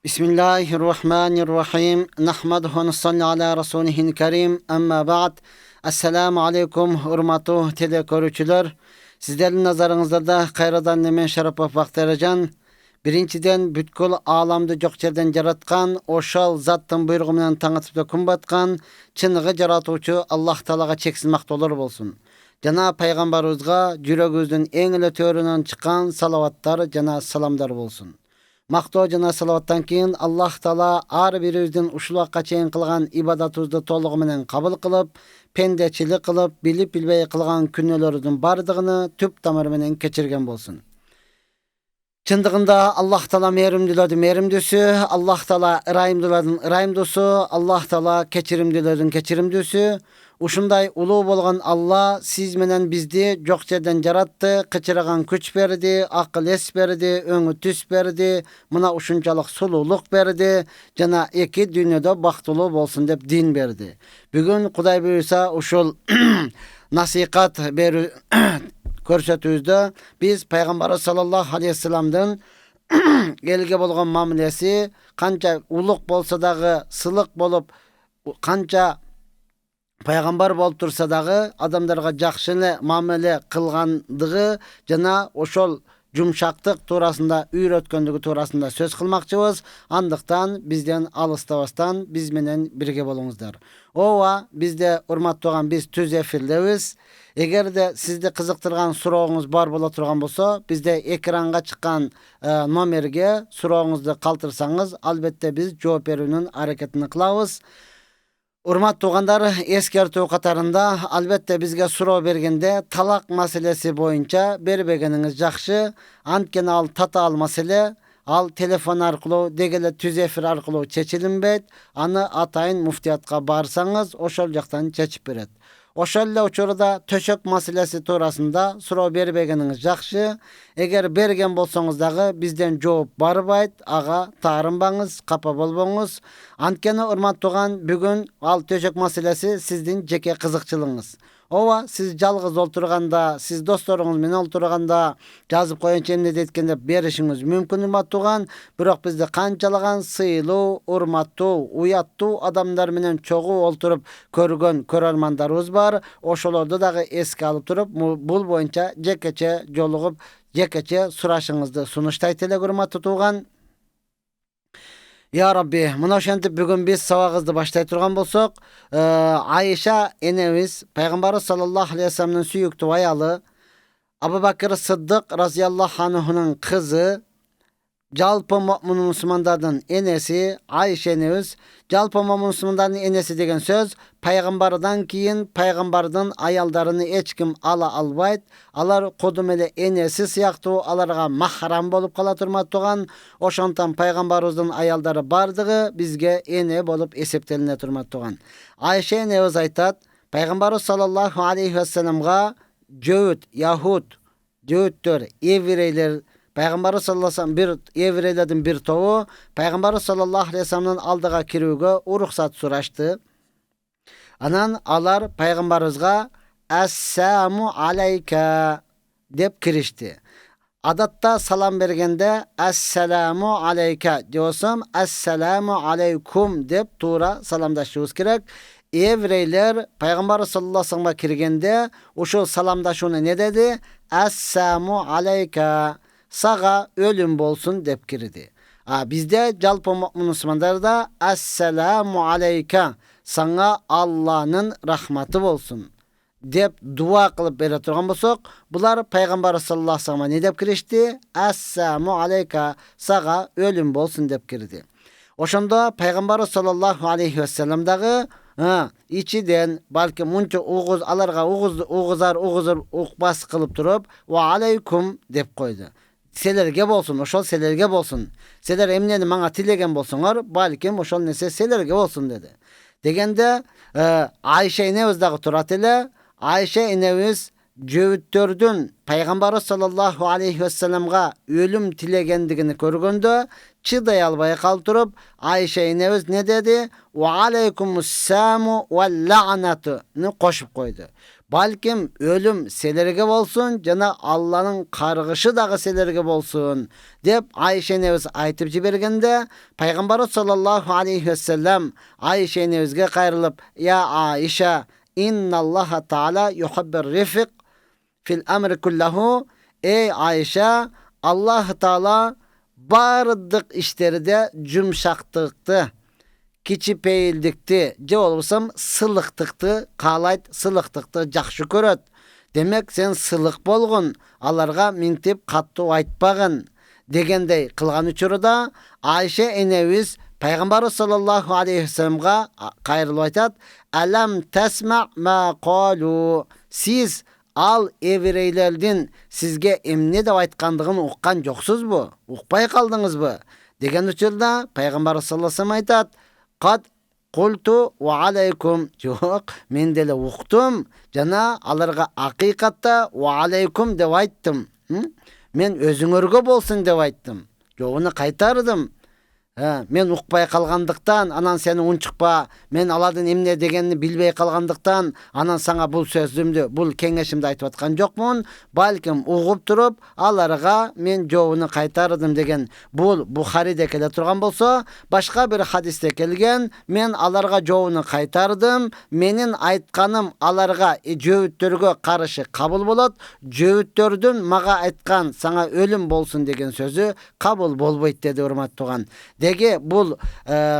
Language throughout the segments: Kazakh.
Bismillahirrahmanirrahim. Nahmaduhu ve nusalli ala rasulihil kerim. Amma ba'd. Assalamu alaikum hurmatly telekörüçüler. Sizlerin nazarınızda da hayradan nemen şarap vaktaracan. Birinciden bütkül alamda jok jerden jaratkan, oşal zattın buyruğu menен taňatyp da kun batkan, çynıgy jaratuvçu Allah Taalaga çeksiz maktolar bolsun. Jana Peygambarybызга jüregibizden eň ele töründen çykan salavatlar jana salamlar bolsun. Makto jana salavattan keyin Allah Taala ar biribizden uşul wagtga çeyin kılgan ibadatybızdy tolugy menen kabul kılıp, pendeçilik kılıp, bilip bilbey kılgan künnelerimizin bardygyny tüp tamary menen keçirgen bolsun. Çındığında Allah Taala merimdüsü, Allah Taala ıraymdyladın, Allah Taala keçirimdüsü. Uşunday uluu bolgan Allah siz menen bizdi jok jerden jaratty, kıçıragan küç berdi, akıl es berdi, öňü tüs berdi, mına uşunçalyk sululuk berdi, jana eki dünýede baktılı bolsun dep din berdi. Bugün Hudaý buyursa uşul nasihat beru körsetüzde biz Peygamber sallallahu aleyhi ve sellem'den elge bolgan mamilesi kança uluk bolsa dagı sılık bolup kança Peygamber bolup tursa dagı adamlarga jakşyny mamile kılgandygy jana oşol jumşaktyk turasında üýretkendigi turasında söz kılmakçыбыз. Andyktan bizden alystabastan biz menen birge bolуңуздар. Owa bizde urmatly biz tüz efirdebiz. Egerde sizde kızıktırgan soragyňyz bar bola turgan bolsa, bizde ekranga çykan nomerge soragyňyzdy kaltırsaňyz, albette biz jogap berүүnün hareketini kılabız. Urmat tuğandar eskertүү katarında albette bizge suroo bergende talak maselesi boyunca berbegeniňiz jakşy. Antkeni al tatal masele al telefon arkılуу degele tüz efir arkılуу çeçilinbeyt. Anı atayın muftiyatga barsaňyz oşol jaktan çeçip beret. Oşalla uçurda töşök maselesi turasında suroo berbegeniňiz jakşy. Eger bergen bolsaňyz dagı bizden jogap barbayt, aga tarynbaňyz, kapa bolboňuz. Antkeni urmat tugan bugün al töşök maselesi sizdin jeke kızykçylygyňyz. Owa siz jalgyz olturganda, siz dostlaryňyz menen olturganda жазып koýança emne detkende berişiňiz mümkin urmat tugan, biroq bizde kançalagan syýluu, urmattуу, uýattуу adamlar menen çoğu olturup körgön körarmandarybız bar. Oşolordu dagı eske alyp turup bul boýunça jekeçe jolugup, jekeçe suraşyňyzdy sunuştaýt ele urmat tutugan. Ya Rabbi, muna şentip bugün biz sawagyzdy başlaý turgan bolsak, Ayşe enemiz Peygamber sallallahu aleyhi ve sellem'in süýükli aýaly Abu Bakr Sıddık radıyallahu anhu'nun kızı, jalpy mümin musulmanlardan enesi Ayşe enemiz. Jalpy mümin musulmanlardan enesi degen söz Peygamberden kiyin Peygamberden ayaldaryny hiç kim ala albayt. Alar kodum ele enesi syakty alarga mahram bolup kala turmat tugan. Oşondan Peygamberimizden ayaldary bardygy bizge ene bolup esepteline turmat tugan. Ayşe enemiz aytat, Peygamber sallallahu aleyhi ve sellem'ga Jöğüt, Yahud, Jöğüttör, Evreyler, Peygamber sallallahu aleyhi ve sellem bir Evreylerden bir toğu, Peygamber sallallahu aleyhi ve sellem'den aldığa kirүүge ruhsat suraştı. Anan alar Peygamberimizga Assalamu aleyke dep kirişti. Adatta salam bergende Assalamu aleyke diyorsam Assalamu aleykum dep tuğra salamdaşybız kerek. Evreyler Peygamber sallallahu aleyhi ve sellem'e kirgende uşul salamdaşuny ne dedi? Assalamu aleyke, saga ölüm bolsun dep kirdi. Bizde jalpy mümin musulmanlarda Assalamu aleyke, sana Allah'ın rahmatı bolsun dep dua kılıp bere turgan bolsak, bular Peygamber sallallahu aleyhi ve sellem'e ne dep kirişti? Assalamu aleyke, saga ölüm bolsun dep kirdi. Oşonda Peygamber sallallahu aleyhi ve sellem dagı içiden balki munça uğuz alarga uğuzar uqbas kılıp turup ve aleykum dep koydu. Selerge bolsun, oşol selerge bolsun. Seler emneni maňa tilegen bolsoňar, balkim oşol nese selerge bolsun dedi. Degende Ayşe enemiz dagı turat ele. Ayşe enemiz Jöğüttörдün Peygamber sallallahu aleyhi ve sellem'ga ölüm tilegendigini körgöndö çıday albay kaltırıp Ayşe enemiz ne dedi? Ve aleykumussamu ve la'natu ni koşup koydu. Balkim ölüm selerge bolsun, jana Allah'ın kargışı dağı selerge bolsun dep Ayşe enemiz aytıp jibergende, Peygamber sallallahu aleyhi ve sellem Ayşe enemizge kayrılıp, ya Ayşe, innallaha taala yuhibbur rifq fil amri kullahu. Ey Ayşe, Allah Teala bardık işlerde cümşaktıktı, kiçipeyildikti, je bolsam sılıktıktı, kalayt sılıktıktı jakşı köröt. Demek sen sılık bolgun, alarga mintip katты aytpagın degендей kılgan uçurda Ayşe enemiz Peygamber sallallahu aleyhi ve sellem'ga kayrılıp aytat, alam tesma ma qalu. Siz al evreylerden sizge emne de aytkandığın ukkan joksuz bu? Ukpay kaldınız bu? Degen uçurda Peygamber sallallahu aleyhi ve sellem aytat, kad kultu ve aleykum. Yok, men dele uktum. Jana alarga hakikatta ve aleykum dep ayttım. Men özüңөрgө bolsun dep ayttım. Jogunu kaytardım. Men ukpay kalgandыкtan, anan seni unчукпа, men aladın emne degenini bilbey kalgandыкtan, anan sana bul sözümdü, bul kеңешимди айтып аткан жокмун. Balkim ugup turup, alarga men jogunu kaytardım degen. Bul Buhari'de kele turgan bolsa, başka bir hadiste kelgen, men alarga jogunu kaytardım, menin aytkanım alarga jöbüttөрgө karşı kabul bolat, jöbüttөрдүн maga aytkan sana ölüm bolsun degen sözü kabul bolboyt dedi urmat tugan. Dege bul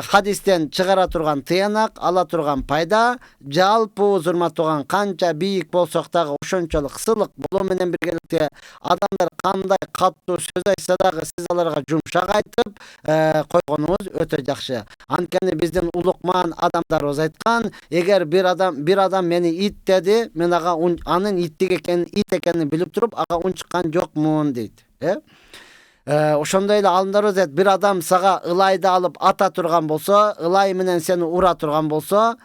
hadisten çıgara turgan tıyanak, ala turgan payda, jalpı urmat tugan kança biyik bolsok dagı oşonçoluk sılık bolu menen birgelikte adamlar kanday kattуу söz aytsa dagı siz alarga jumşak aytıp koygonunuz öte jakşı. Ankeni bizden ulukman adamlarыбыз aytkan, eger bir adam meni it dedi, men aga anın it ekenini bilip turup aga unчуккан жокмун дейт. Oşonda ile alındarız bir adam sağa ılaydı alıp ata turgan bolsa, ılay menen seni ura turgan bolsa,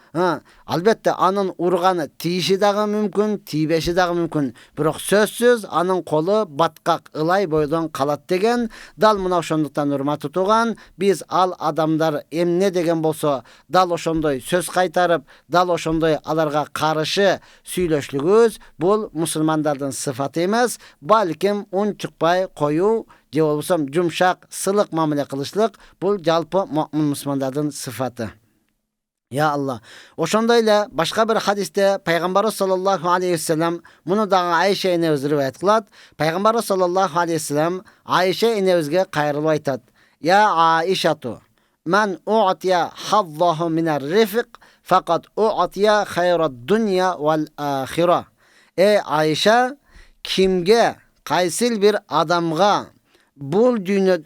albatta anın urganı tiyişi dağı mümkün, tiybeşi dağı mümkün. Biroq sözsüz anın kolu batkak ılay boydan kalat degen, dal mına oşonduktan urmatı tugan, biz al adamlar emne degen bolsa, dal oşondoy söz kaytarıp, dal oşondoy alarga karışı süйлöşlügüz, bul musulmandardın sıfatı emez, balkim unчукпай koyu, je bolsam jumşak, sılık mamile kılışlık, bul jalpı mu'min musulmandardın sıfatı. Ya Allah. Oşondayla başka bir hadiste Peygamber sallallahu aleyhi ve sellem bunu da Ayşe enemiz rivayet kılat. Peygamber sallallahu aleyhi ve sellem Ayşe enemizge kayrılıp aytat. Ya Aişatu, men u'tiya hazzahu minar rifq fakat u'tiya hayrad dunya vel ahira. Ey Ayşe, kimge qaysil bir adamga bul dünya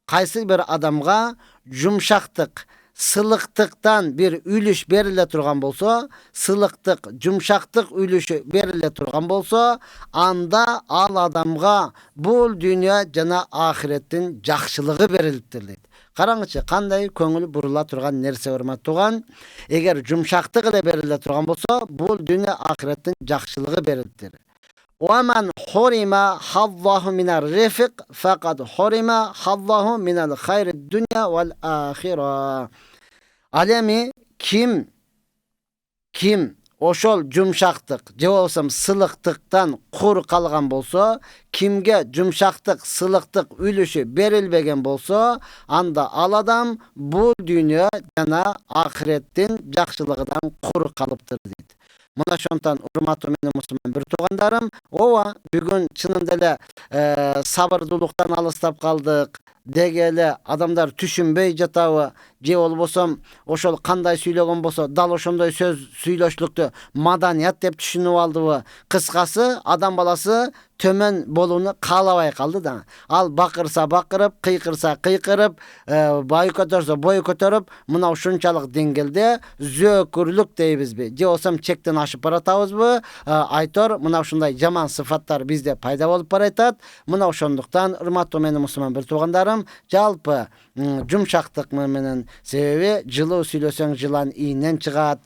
qaysil bir adamga jumşaktık, sılıktıktan bir ülüş berile turgan bolsa, sılıktık, jumşaktık ülüşü berile turgan bolsa, anda al adamga bul dünya jana ahiretin jakşılığı beriliptir deydi. Karаңычы kандай көңүл бурula turgan nerse urmat tugan, eger jumşaktık ile berile turgan bolsa, bul dünya ahiretin jakşılığı beriliptir. وَمَنْ حُرِمَ حَظَّهُ مِنَ الرِّفِقِ فَقَدْ حُرِمَ حَظَّهُ مِنَ الْخَيْرِ الدُّنْيَا وَالْآخِرَةِ. Alemi kim oşol jumşaktık, je bolsam sılıktıktan kur kalgan bolsa, kimge jumşaktık, sılıktık ülüşü berilbegen bolsa, anda al adam bu dünya jana ahirettin jakşılыгынан kur kalıptır deydi. Muna şontan urmatı meni musulman bir tuğandarım, ova bugün çınında ele sabırduluktan alыстап kaldık, degele adamlar düşünbey jatabı, je bolbosam oşol kanday süylegen bolsa, dal oşondoy söz süylöşlüktü madaniyat dep düşünüp aldыбы. Kıskası adam balası tömen bolunu kalabay kaldı da. Al bakırsa bakırıp, kıykırsa kıykırıp, boy kötörse boy kötörüp, mına uşunçalık dengelde zökürlük deybiz bi. Je olsam çekten aşıp baratabız bu. Aytor, mına uşunday jaman sıfatlar bizde payda bolup baraytat. Mına uşunduktan urmatlı meni musulman bir tuğandarım, jalpı jumşaktık menen sebebi, жылы сүйлөсөң жылан ийинен чыгат.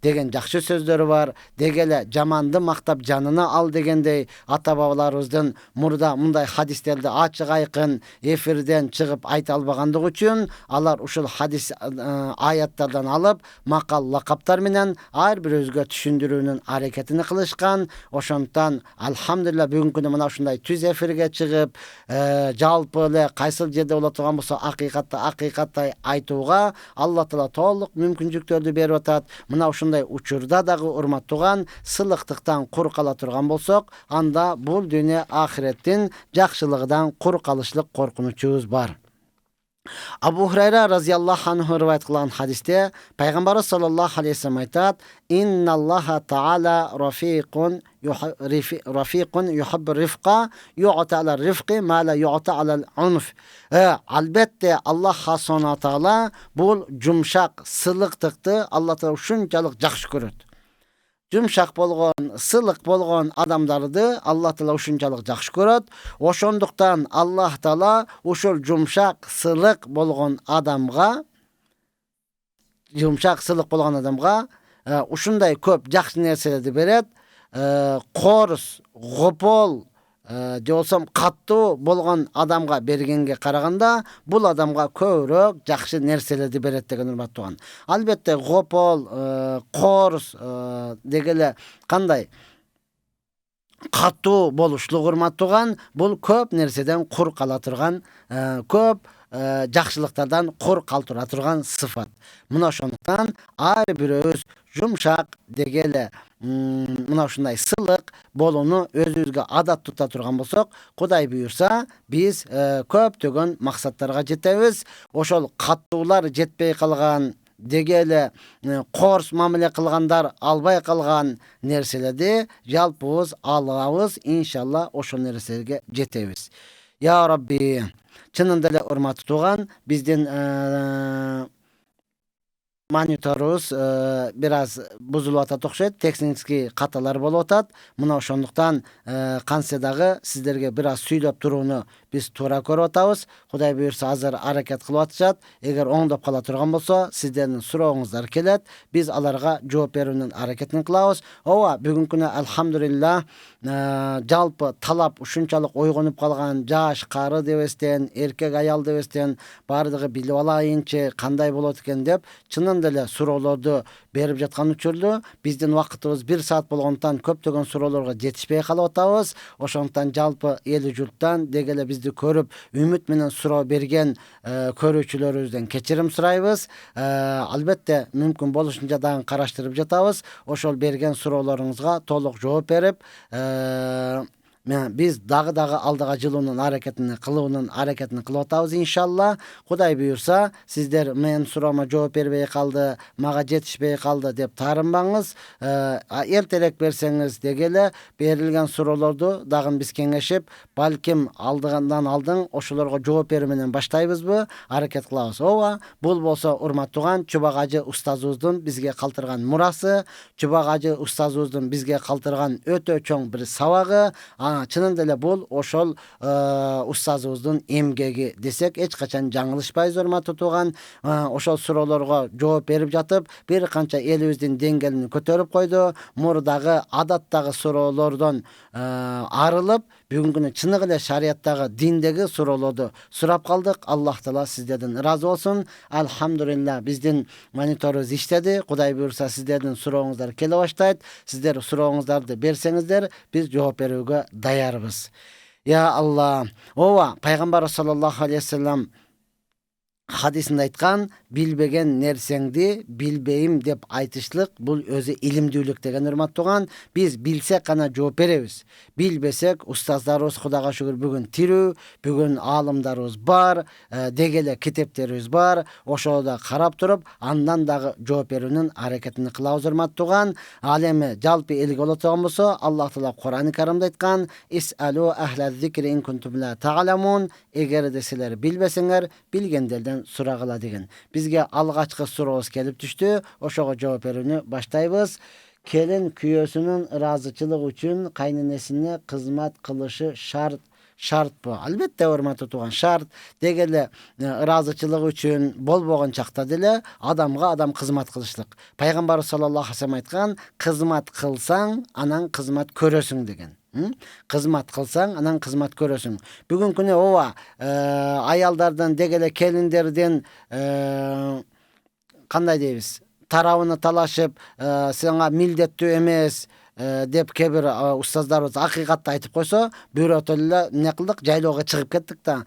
деген жакшы сөздөрү бар. Дегеле жаманды мактап жанына ал дегендей ата бабаларыбыздын мурда мындай хадистерди ачык айкын эфирден чыгып айта албагандыгы үчүн алар ушул хадис аяттардан алып макал лакаптар менен ар бирөөбүзгө түшүндүрүүнүн аракетин кылышкан. Ошондуктан алхамдулилла бүгүнкү күнү мына ушундай түз эфирге чыгып жалпы эле кайсыл жерде боло турган болсо акыйкаттай айтууга Алла Таала толук мүмкүнчүлүктөрдү берип атат. Мына ушундай учурда дагы урматтууган сылыктыктан кур кала турган болсок, анда бул дүйнө ахиреттин жакшылыгынан кур калышлык коркунучубуз бар. Абу Хурайра разияллаху анху ривайет кылган хадисте пайгамбарыбыз саллаллаху алейхи вассалам айтат: "Инналлаха таала рафиқун юхиббу рифқа юъта ала рифқи ма ла юъта ала унф." Албетте Аллах Subhanahu таала бул жумшак сылыктыкты Алла Таала ушунчалык жакшы көрөт. Жумшак болгон, сылык болгон адамдарды Алла Таала ушунчалык жакшы көрөт. Ошондуктан Аллах Таала ушул жумшак сылык болгон адамга ушундай көп жакшы нерселерди берет. Корус, гопол же болсом каттуу болгон адамга бергенге караганда бул адамга көбүрөөк жакшы нерселерди берет деген урматтууган. Албетте гопол, корус дегеле кандай каттуу болушлук урматтууган бул көп нерседен кур кала турган, көп жакшылыктардан кур калтыра турган сыфат. Мына ошондуктан ар бирөөбүз жумшак дегеле мына ушундай сылык болууну өзүбүзгө адат тута турган болсок, Кудай буйрса, биз көптөгөн максаттарга жетебиз. Ошол каттуулар жетпей калган, дегеле корс мамиле кылгандар албай калган нерселерди жалпыбыз алабыз. Иншалла ошол нерселерге жетебиз. Я Рабби, чынында эле урматтуу туган, биздин мониторубуз бир аз бузулуп атат окшойт, технический каталар болуп атат. Мына ошондуктан кантсе дагы сиздерге бир аз сүйлөп турууну биз туура көрүп атабыз. Кудай буйрса азыр аракет кылып атышат. Эгер оңдоп кала турган болсо, сиздердин сурооңуздар келет, биз аларга жооп берүүнүн аракетин кылабыз. Ооба, бүгүнкү күнү алхамдулилла жалпы талап ушунчалык ойгонуп калган, жаш кары дебестен, эркек аял дебестен баардыгы билип алайынчы кандай болот экен деп чынында эле суроолорду берип жаткан учурду биздин убакытыбыз 1 саат болгондуктан көптөгөн суроолорго жетишпей калып атабыз. Ошондуктан жалпы эл журттан дегеле бизди көрүп үмүт менен суроо берген көрүүчүлөрүбүздөн кечирим сурайбыз. Албетте мүмкүн болушунча дагы караштырып жатабыз. Ошол берген суроолоруңузга толук жооп берип, биз дагы алдыга жылуунун аракетин кылып атабыз иншалла. Кудай буйрса, сиздер менин суроома жооп бербей калды, мага жетишпей калды деп таарынбаңыз. Эртерээк берсеңиз дегеле берилген суроолорду дагы биз кеңешип, балким алдыгандан алдын ошолорго жооп берүү менен баштайбызбы, аракет кылабыз. Ооба, бул болсо урматтууган Чубак ажы устазыбыздын бизге калтырган мурасы, Чубак ажы устазыбыздын бизге калтырган өтө чоң бир сабагы. Чынында эле бул ошол устазыбыздын эмгеги десек эч качан жаңылышпайбыз урматтуу туган. Ошол суроолорго жооп берип жатып, бир канча элибиздин деңгээлин көтөрүп койду. Мурдагы адаттагы суроолордон арылып, бүгүнкү күнү чыныгы эле шарияттагы, диндеги суроолорду сурап калдык. Аллах Таала сиздерден ыраазы болсун. Алхамдулилла, биздин мониторубуз иштеди. Кудай буйрса, сиздердин сурооңуздар келе баштайт. Сиздер сурооңуздарды берсеңиздер, биз жооп берүүгө даярбыз. Я Алла. Ооба, пайгамбар саллаллаху алейхи вассалам хадисинде айткан, билбеген нерсеңди билбейм деп айтышлык бул өзү илимдүүлүк деген урматтууган. Биз билсек гана жооп беребиз. Билбесек, устаздарыбыз Кудайга шүгүр бүгүн тирүү, бүгүн аалымдарыбыз бар, дегеле китептерибиз бар. Ошолорду карап туруп, андан дагы жооп берүүнүн аракетин кылабыз урматтууган. Ал эми жалпы элге боло турган болсо, Аллах Таала Кур'ан-ы Каримде айткан: "Исалу ахла зикри ин кунтум ла та'ламун", эгерде силер билбесеңер, билгендерден сурагыла деген. Бизге алгачкы сурообуз келип түштү. Ошого жооп берүүнү баштайбыз. Келин күйөөсүнүн ыраазычылыгы үчүн кайненесине кызмат кылышы шарт Şart bu. Albatta hormatly tugan şart. Degele ırazıçylyk üçin bolbogan çakta dile adamga adam kızmat kılışlyk. Paýgambar sallallahu aleyhi ve sellem aýtgan, kızmat kılsaň anan kızmat körösüň degen. Kızmat kılsaň anan kızmat körösüň. Bugün güne owa ayaldardan degele kelinlerden kanday deýiz? Tarabyny talaşyp, sana mildettүү emes dep kebir ustazlarыбыз hakykatty aýtyp koýsa, bürötülle ne kıldyk? Jaýlooga çygyp ketdik da.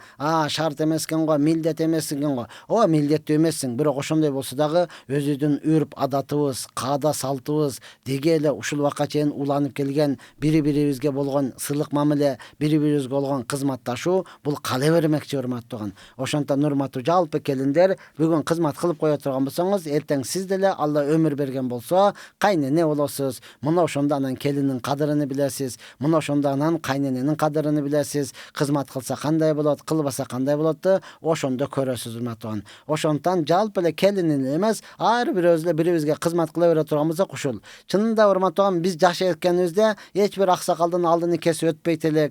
Şart emesken go, mildet emesken go. O mildettүү emessiň, birok ошондой bolsa dagы özüdün ürp adatybız, kaada saltybız, degele uşul waka çeyin ulanyp kelgen biri-biribizge bolgon sırlyk mamile, biri-biribizge bolgon kızmattaşуу bul kala bermekçi hormatlygan. Oşondan hormatly jalpy kelinler, bugün kızmat kılıp koýa turgan bolsaňyz, erteň siz dele Allah ömür bergen bolsa, kaýnene bolasiz. Muna oşonda anan kelinin kadyryny bilesiz. Muna oşonda anan kaýnenenin kadyryny bilesiz. Kızmat kılsa kanday bolat, kılbasa kanday bolatdy, oşonda körösüz hormatlygan. Oşondan jalpy ele kelinin emes, har bir özle biribizge kızmat kıla bere turganymyza kuşul. Çynynda hormatlygan, biz jaş etkenibizde hiç bir aksakaldan aldyny kesip ötpeýtelik.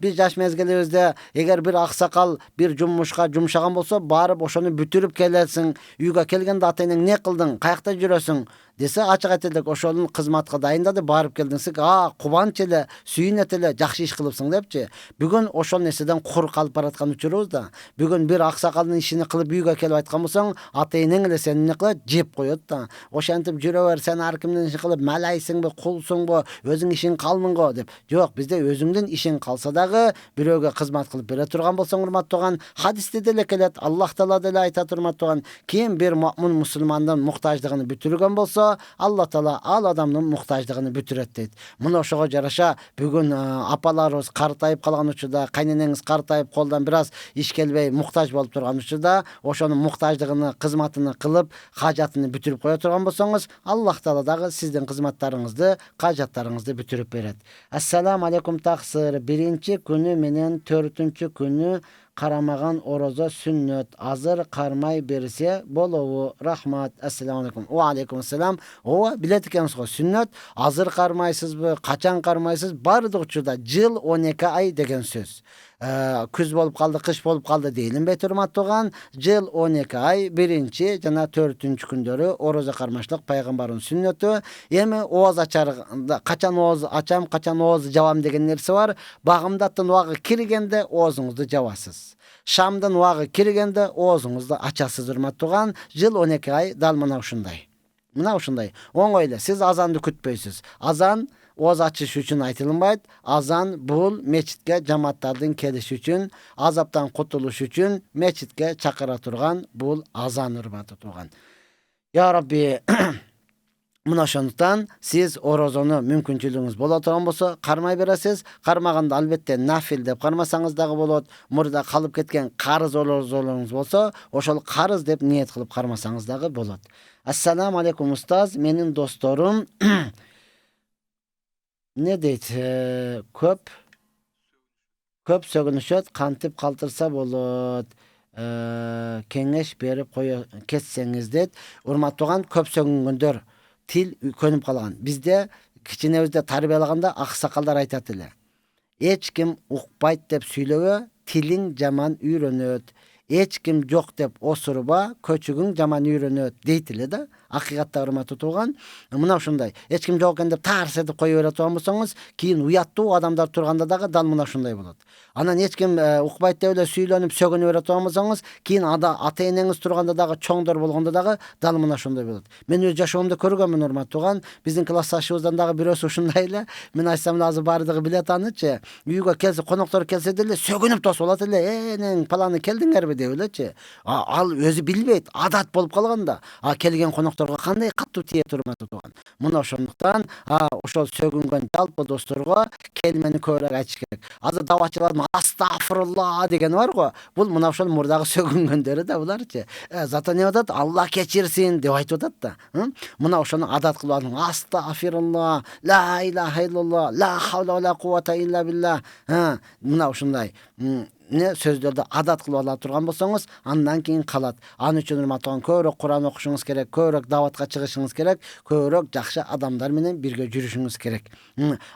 Biz jaş mezgilibizde eger bir aksakal bir jumuşka jumşagan bolsa, barıp oşonu bütürüp kelersiň. Üýge kelgende ata-eneň ne kıldyň, kaýakda jürösüň dese açık etildik, oşolun kızmatga daýyndy, barıp geldiňsik, kubanç ele, süýnet ele, jakşy iş kılıpsyň depçi. Bugün oşol neseden kur kalıp baratkan uçurubuz da. Bugün bir aksakalın işini kılıp üýge kelip aýtgan bolsaň, ata-eneň ele seni ne kılat? Jep koýot da. Oşantyp jüre ber, sen har kimden iş kılıp malaýsyňby, kulsuňby, özüň işiň kalmyňgo dep. Jok, bizde özüňden işiň kalsa dagı biröwge kızmat kılıp bere turgan bolsaň hormatlygan, hadiste dele kelet, Allah Taala dele aýtat hormatlygan, kim bir mu'min musulmandan muhtaçlygyny bütürgen bolsa, Allah Taala al adamnyň muhtaçlygyny bütüret deyt. Muna oşoga jaraşa bugün apalarыбыз kartaýyp kalgan uçurda, kaýneneňiz kartaýyp koldan biraz iş gelbey muhtaç bolup turgan uçurda, oşonun muhtaçlygyny, kızmatyny kılıp, hajatyny bütürüp koýa turgan bolsaňyz, Allah Taala dagы sizdin kızmatlaryňyzdy, hajatlaryňyzdy bütürüp beret. Assalamu aleykum taksir. Birinci günü menen 4-nji günü karamagan oroza sünnet azır karmay berse bolowu. Rahmat. Assalamu aleykum. Wa aleykum selam. O bilet ekensiz, sünnet azır karmaysızbı, kaçan karmaysız, bardyk uçurda jyl 12 ay degen söz. Küz bolup kaldı, kış bolup kaldı değilim be hormatlygan. Jyl 12 ay, birinci jana 4-nji gündörü oroza karmaşlyk paýgambaryň sünneti. Emi oğuz açar, kaçan oğuz açam, kaçan oğuz jabam degen nerse var. Bagymdatdan wagy kirgende oğuzuňyzdy jabasyz. Şamdan wagy kirgende oğuzuňyzdy açasız hormatlygan. Jyl 12 ay dal mana uşunday. Mına uşunday. Oňoý ele siz azandy kütpeýsiz. Azan oğuz açış üçün aytılınbaydı. Azan bul meçitke jamaatlardan keliş üçün, azaptan kutuluş üçün meçitke çakıra turgan bul azan hurmatly turgan. Ya Rabbi, muna şondan siz orozonu mümkünçülüğünüz bola turgan bolsa karmay beresiz. Karmaganda albatta nafil dep karmasaňyz dagı bolat. Murda kalıp ketken karız orozolaryňyz bolsa, oşol karız dep niyet kılıp karmasaňyz dagı bolat. Assalamu aleykum ustaz, menin dostorum ne deyt? Köp sögünüşöt, kantyp kaltırsa bolat. Keňeş berip ketseňiz deyt. Urmatlygan, köp sögüngündör til könüp kalgan. Bizde kiçinebizde tarbiyalaganda aksakallar aýtat ele. Hiç kim ukpayt dep süýlege, tiliň jaman üýrenöt. Hiç kim jok dep osurba, köçügüň jaman üýrenöt deytile da. Hakykatda hormatly turgan. Muna uşunday. Hiç kim jok dep tars edip koýup bere turgan bolsaňyz, kiyin uýatdy adamlar turganda dagı dal muna şunday bolat. Anan hiç kim ukpayt dep süýlenip sögünüp bere turgan bolsaňyz, kiyin ata-eneňiz turganda dagı çoňdor bolganda dagı dal muna şunday bolat. Men öz ýaşagymda körgenmen hormatly turgan. Biziň klassdaşybızdan dagı birösi uşunday ele. Men aýsam lazım bardygy bilet anyçy. Üýge kelse, konoktor kelse dele sögünüp tos bolat ele. Eneň palany keldiňerbi dep eleçi. Al özü bilbeyt, adat bolup kalganda. Kelgen konoktorga kanday kattуу tiye turmaty turgan. Muna ошондуктан ошол сөгүнгөн жалпы досторго келмени көбүрөөк айтыш керек. Азыр даватчылардын астагфирулла деген бар го. Бул мына ошол мурдагы сөгүнгөндөрү да буларчы. Зато не атат? Аллах кечирсин деп айтып атат да. Мына ошону адат кылып алган. Астагфирулла, ла илаха иллаллах, ла хавла ва ла куввата илля билла. Мына ушундай. ne sözdөрдө адат кылып ала турган болсоңуз, андан кийин калат. Анын үчүн урматтаган көбүрөөк Кур'ан окушуңуз керек, көбүрөөк даватка чыгышыңыз керек, көбүрөөк жакшы адамдар менен бирге жүрүшүңүз керек.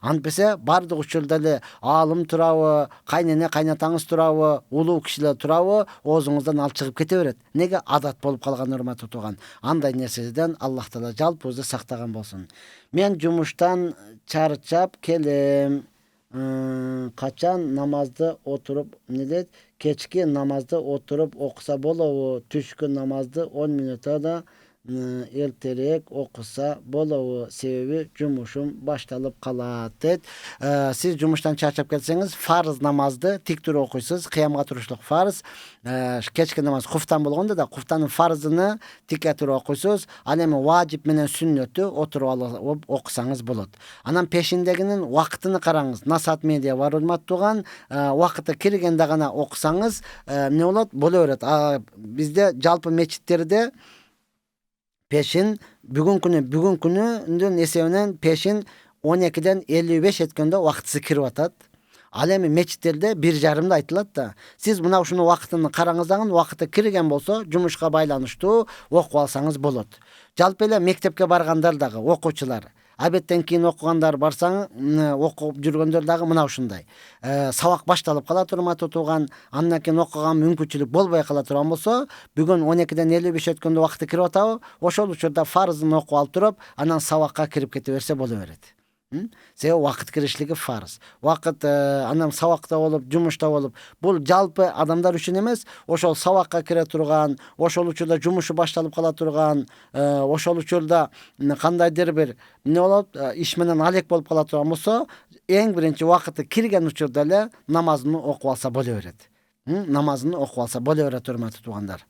Антпесе бардык учурда эле аалым турабы, кайнене кайнатаңыз турабы, улуу кишилер турабы, оозуңуздан ал чыгып кете берет. Неге? Адат болуп калган, урматтуу тууган. Андай нерседен Аллах Таала жалпыбызды сактаган болсун. Мен жумуштан чарчап келем. Качан намазды отуруп, кечки намазды отуруп окуса болобу? Түшкү намазды 10 мүнөттө да эртерээк окуса болобу? Себеби жумушум башталып калат дейт. Сиз жумуштан чарчап келсеңиз, фарыз намазды тик туруп окуйсуз. Кыямга турушлук фарыз. Кечки намаз куфтан болгондо да куфтанын фарызыны тикке туруп окуйсуз. Ал эми важип менен сүннөтү отуруп алып окусаңыз болот. Анан пешиндегинин убактыны караңыз. Насат медиа бар, урматтууган. Убакыты киргенде гана окусаңыз эмне болот? Боло берет. Бизде жалпы мечиттерде пешин бүгүн күнүнүн эсебинен пешин 12-ден 55 эткенде убактысы кирип атат. Ал эми мечиттерде 1:30 айтылат да. Сиз мына ушуну убактын караңыз дагы, убакыты кирген болсо, жумушка байланыштуу окуп алсаңыз болот. Жалпы эле мектепке баргандар дагы, окуучулар, абеттен кийин окугандар барсаң, окуп жүргөндөр дагы мына ушундай. Сабак башталып калат, урматтуу тууган. Андан кийин окуган мүмкүнчүлүк болбой кала турган болсо, бүгүн 12-ден 55 өткөндө убакыты кирип атабы? Ошол учурда фарызын окуп алып туруп, анан сабакка кирип кете берсе боло берет. Себеби убакыт киришлиги фарыз. Убакыт анан сабакта болуп, жумушта болуп, бул жалпы адамдар үчүн эмес, ошол сабакка кире турган, ошол учурда жумушу башталып кала турган, ошол учурда кандайдыр бир эмне болот, иш менен алек болуп кала турган болсо, эң биринчи убакыты кирген учурда эле намазын окуп алса боло берет. Намазын окуп алса боло берет, урматтуу туугандар.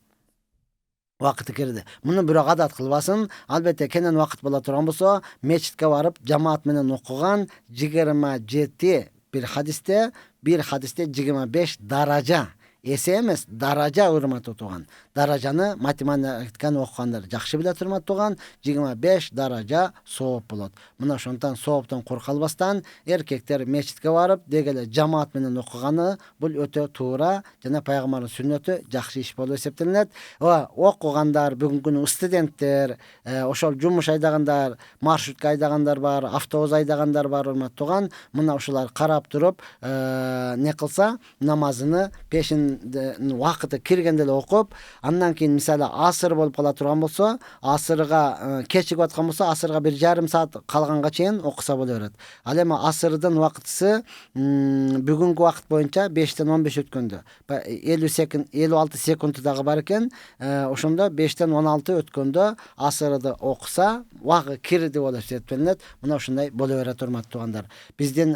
Убакыты кирди. Муну бирок адат кылбасын. Албетте кенен убакыт боло турган болсо, мечитке барып жамаат менен окуган 27 бир хадисте 25 даража. Эсе эмес, даража, урматтуу тууган. Даражаны математиканы окугандар жакшы билет, урматтуу тууган. 25 даража сооп болот. Мына ошондон сооптон куркалбастан эркектер мечитке барып дегеле жамаат менен окуганы бул өтө туура жана пайгамбардын сүннөтү, жакшы иш болуп эсептелинет. Окугандар, бүгүнкү күнү студенттер, ошол жумуш айдагандар, маршрутка айдагандар бар, автобус айдагандар бар, урматтуу тууган. Мына ушулар карап туруп, не кылса, намазыны пешин убакыты киргенде эле окуп, андан кийин мисалы асыр болуп кала турган болсо, асырга кечигип аткан болсо, асырга 1,5 саат калганга чейин окуса боло берет. Ал эми асырдын убакытысы бүгүнкү убакыт боюнча 5-тен 15 өткөндө 56 секунд дагы бар экен. Ошондо 5-тен 16 өткөндө асырды окуса, убакыты кирди болуп эсептелинет. Мына ушундай боло берет, урматтуу туугандар. Биздин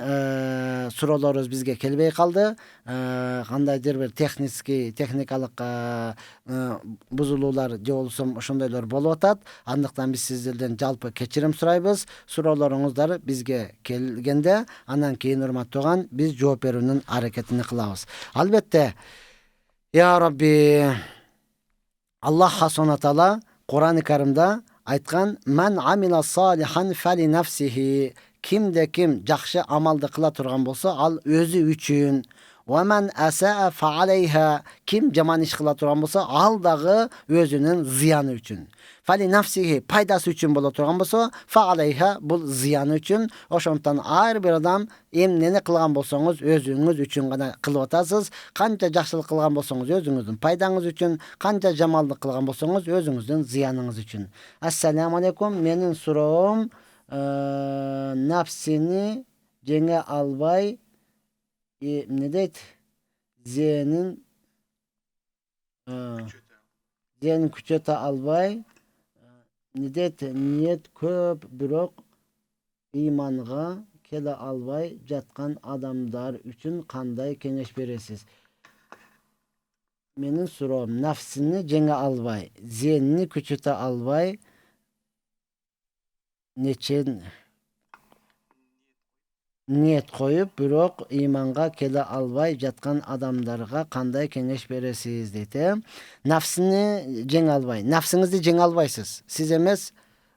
суроолорубуз бизге келбей калды. Кандайдыр бир техникалык бузулуулар же болбосо ошондойлор болуп атат. Андыктан биз сиздерден жалпы кечирим сурайбыз. Суроолоруңуздар бизге келгенде, андан кийин, урматтуу тууган, биз жооп берүүнүн аракетин кылабыз. Албетте, я Рабби, Аллах субхана таала Кур'ан-ы Каримде айткан: "Мен амила салихан фали нафсихи", кимде ким жакшы амалды кыла турган болсо, ал өзү үчүн. "Вамен асаа фа алейха", ким жаман иш кыла турган болсо, ал дагы өзүнүн зыяны үчүн. Фали нафсихи, пайдасы үчүн боло турган болсо, фа алейха, бул зыяны үчүн. Ошондон ар бир адам эмнени кылган болсоңуз өзүңүз үчүн гана кылып атасыз. Канча жакшылык кылган болсоңуз өзүңүздүн пайдаңыз үчүн, канча жамандык кылган болсоңуз өзүңүздүн зыяныңыз үчүн. Ассаламу алейкум. Менин суроом, нафсини жеңе албай, эмне дейт? Зенин күчөтө албай, эмне дейт? Ниет көп, бирок ыйманга келе албай жаткан адамдар үчүн кандай кеңеш бересиз? Менин суроом, нафсини жеңе албай, зенини күчөтө албай, ниет коюп, бирок ыйманга келе албай жаткан адамдарга кандай кеңеш бересиз дейт. Нафсини жеңе албай. Нафсиңизди жеңе албайсыз. Сиз эмес,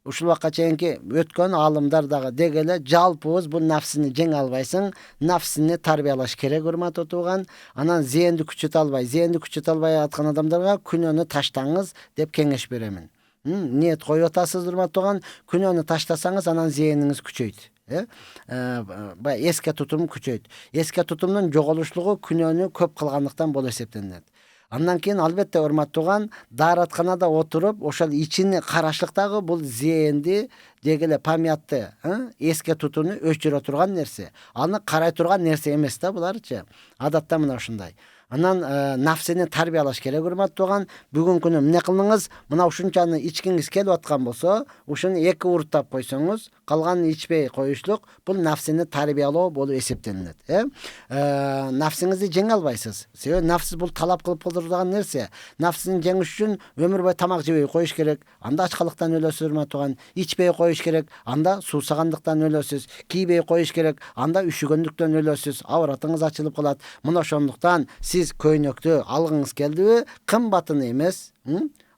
ушул вакытка чейинки өткөн аалымдар дагы дегеле жалпыбыз бул нафсини жеңе албайсың. Нафсини тарбиялаш керек, урматтуу тууган. Анан зээнди күчөтө албай аткан адамдарга күнөөнү таштаңыз деп кеңеш беремин. Ниет коюп атасыз, урматтуу тууган. Күнөөнү таштасаңыз, анан зээниңиз күчөйт. Эске тутум күчөйт. Эске тутумдун жоголушлугу күнөөнү көп кылгандыктан болуп эсептелет. Андан кийин албетте урматтуу тууган, дааратканада отуруп, ошол ичини карашлык дагы бул зээнди дегеле памятты, эске тутууну өчүрө турган нерсе. Аны карай турган нерсе эмес да буларчы. Адатта мына ушундай. Анан нафсини тарбиялаш керек, урматтуу тууган. Бүгүнкү күнү эмне кылдыңыз? Мына ушунчаны ичкиңиз келип аткан болсо, ушуну 2 урттап койсоңуз, калганын ичпей коюшлук бул нафсини тарбиялоо болуп эсептелет. Нафсиңизди жеңе албайсыз. Себеби нафс бул талап кылып турган нерсе. Нафсини жеңиш үчүн өмүр бою тамак жебей коюш керек. Анда ачкалыктан өлөсүз, урматтуу тууган. Ичпей коюш керек. Анда суусагандыктан өлөсүз. Кийбей коюш керек. Анда үшүгөндүктөн өлөсүз. Абыратыңыз ачылып калат. Мына ошондуктан сиз көйнөктү алгыңыз келдиби? Кымбатын эмес,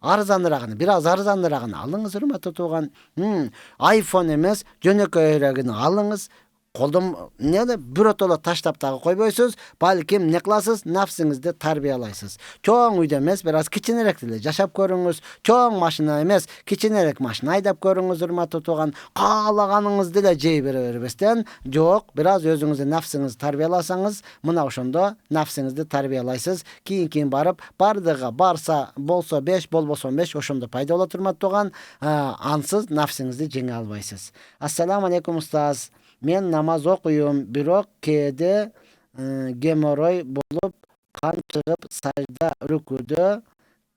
арзаныраагын, бир аз арзаныраагын алыңыз, урматтуу тууган. iPhone эмес, жөнөкөйрөгүн алыңыз. Колдон эмне биротоло таштап дагы койбойсуз. Балким эмне кыласыз? Нафсиңизди тарбиялайсыз. Чоң үйдө эмес, бир аз кичинерек эле жашап көрүңүз. Чоң машина эмес, кичинерек машина айдап көрүңүз, урматтуу тууган. Каалаганыңызды эле жей бербестен, жок, бир аз өзүңүздүн нафсиңизди тарбияласаңыз, мына ошондо нафсиңизди тарбиялайсыз. Кийин барып, бардыгы барса болсо 5, болбосо 5, ошондо пайда болот, урматтуу тууган. Ансыз нафсиңизди жеңе албайсыз. Ассаламу алейкум, устаз. Мен намаз окуйм, бирок кээде геморрой болуп, кан чыгып, сажда, рүкүдө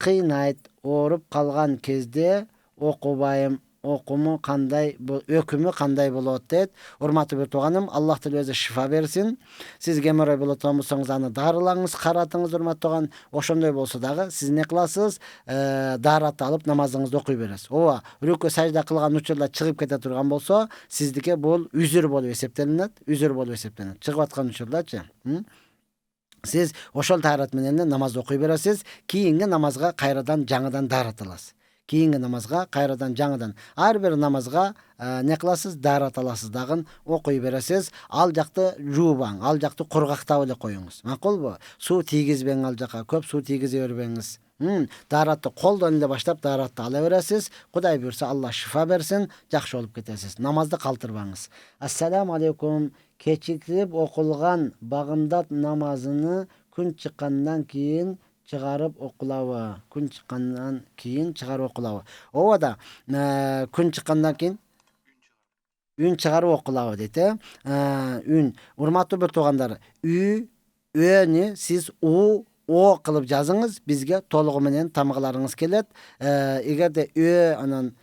кыйнайт. Ооруп калган кезде окубайм. Өкүмү кандай болот дейт. Урматтуу бир тууганым, Аллах Таала өзү шифа берсин. Сиз геморрой болот болсоңуз, аны дарылаңыз, каратыңыз, урматтуу тууган. Ошондой болсо дагы сиз эмне кыласыз? Даарат алып намазыңызды окуй бересиз. Ооба, рүкү сажда кылган учурда чыгып кете турган болсо, сиздике бул үзүр болуп эсептелинет. Чыгып аткан учурдачы. Сиз ошол даарат менен намаз окуй бересиз. Кийинки намазга кайрадан жаңыдан даарат аласыз. Ар бир намазга не кыласыз? Даарат аласыз дагы, окуй бересиз. Ал жакты жуубаң, ал жакты кургактап эле коюңуз. Макулбу? Суу тийгизбең, ал жака көп суу тийгизе бербеңиз. Дааратты колдон эле баштап дааратты ала бересиз. Кудай буйрса Алла шифа берсин, жакшы болуп кетесиз. Намазды калтырбаңыз. Ассаламу алейкум. Кечиктирип окулган багымдат намазыны күн чыккандан кийин чыгарып окулабы? Ооба да, күн чыккандан кийин үн чыгарып окулабы дейт. Үн. Урматтуу бир туугандар, өөнү сиз о кылып жазыңыз, бизге толугу менен тамгаларыңыз келет. Эгерде анан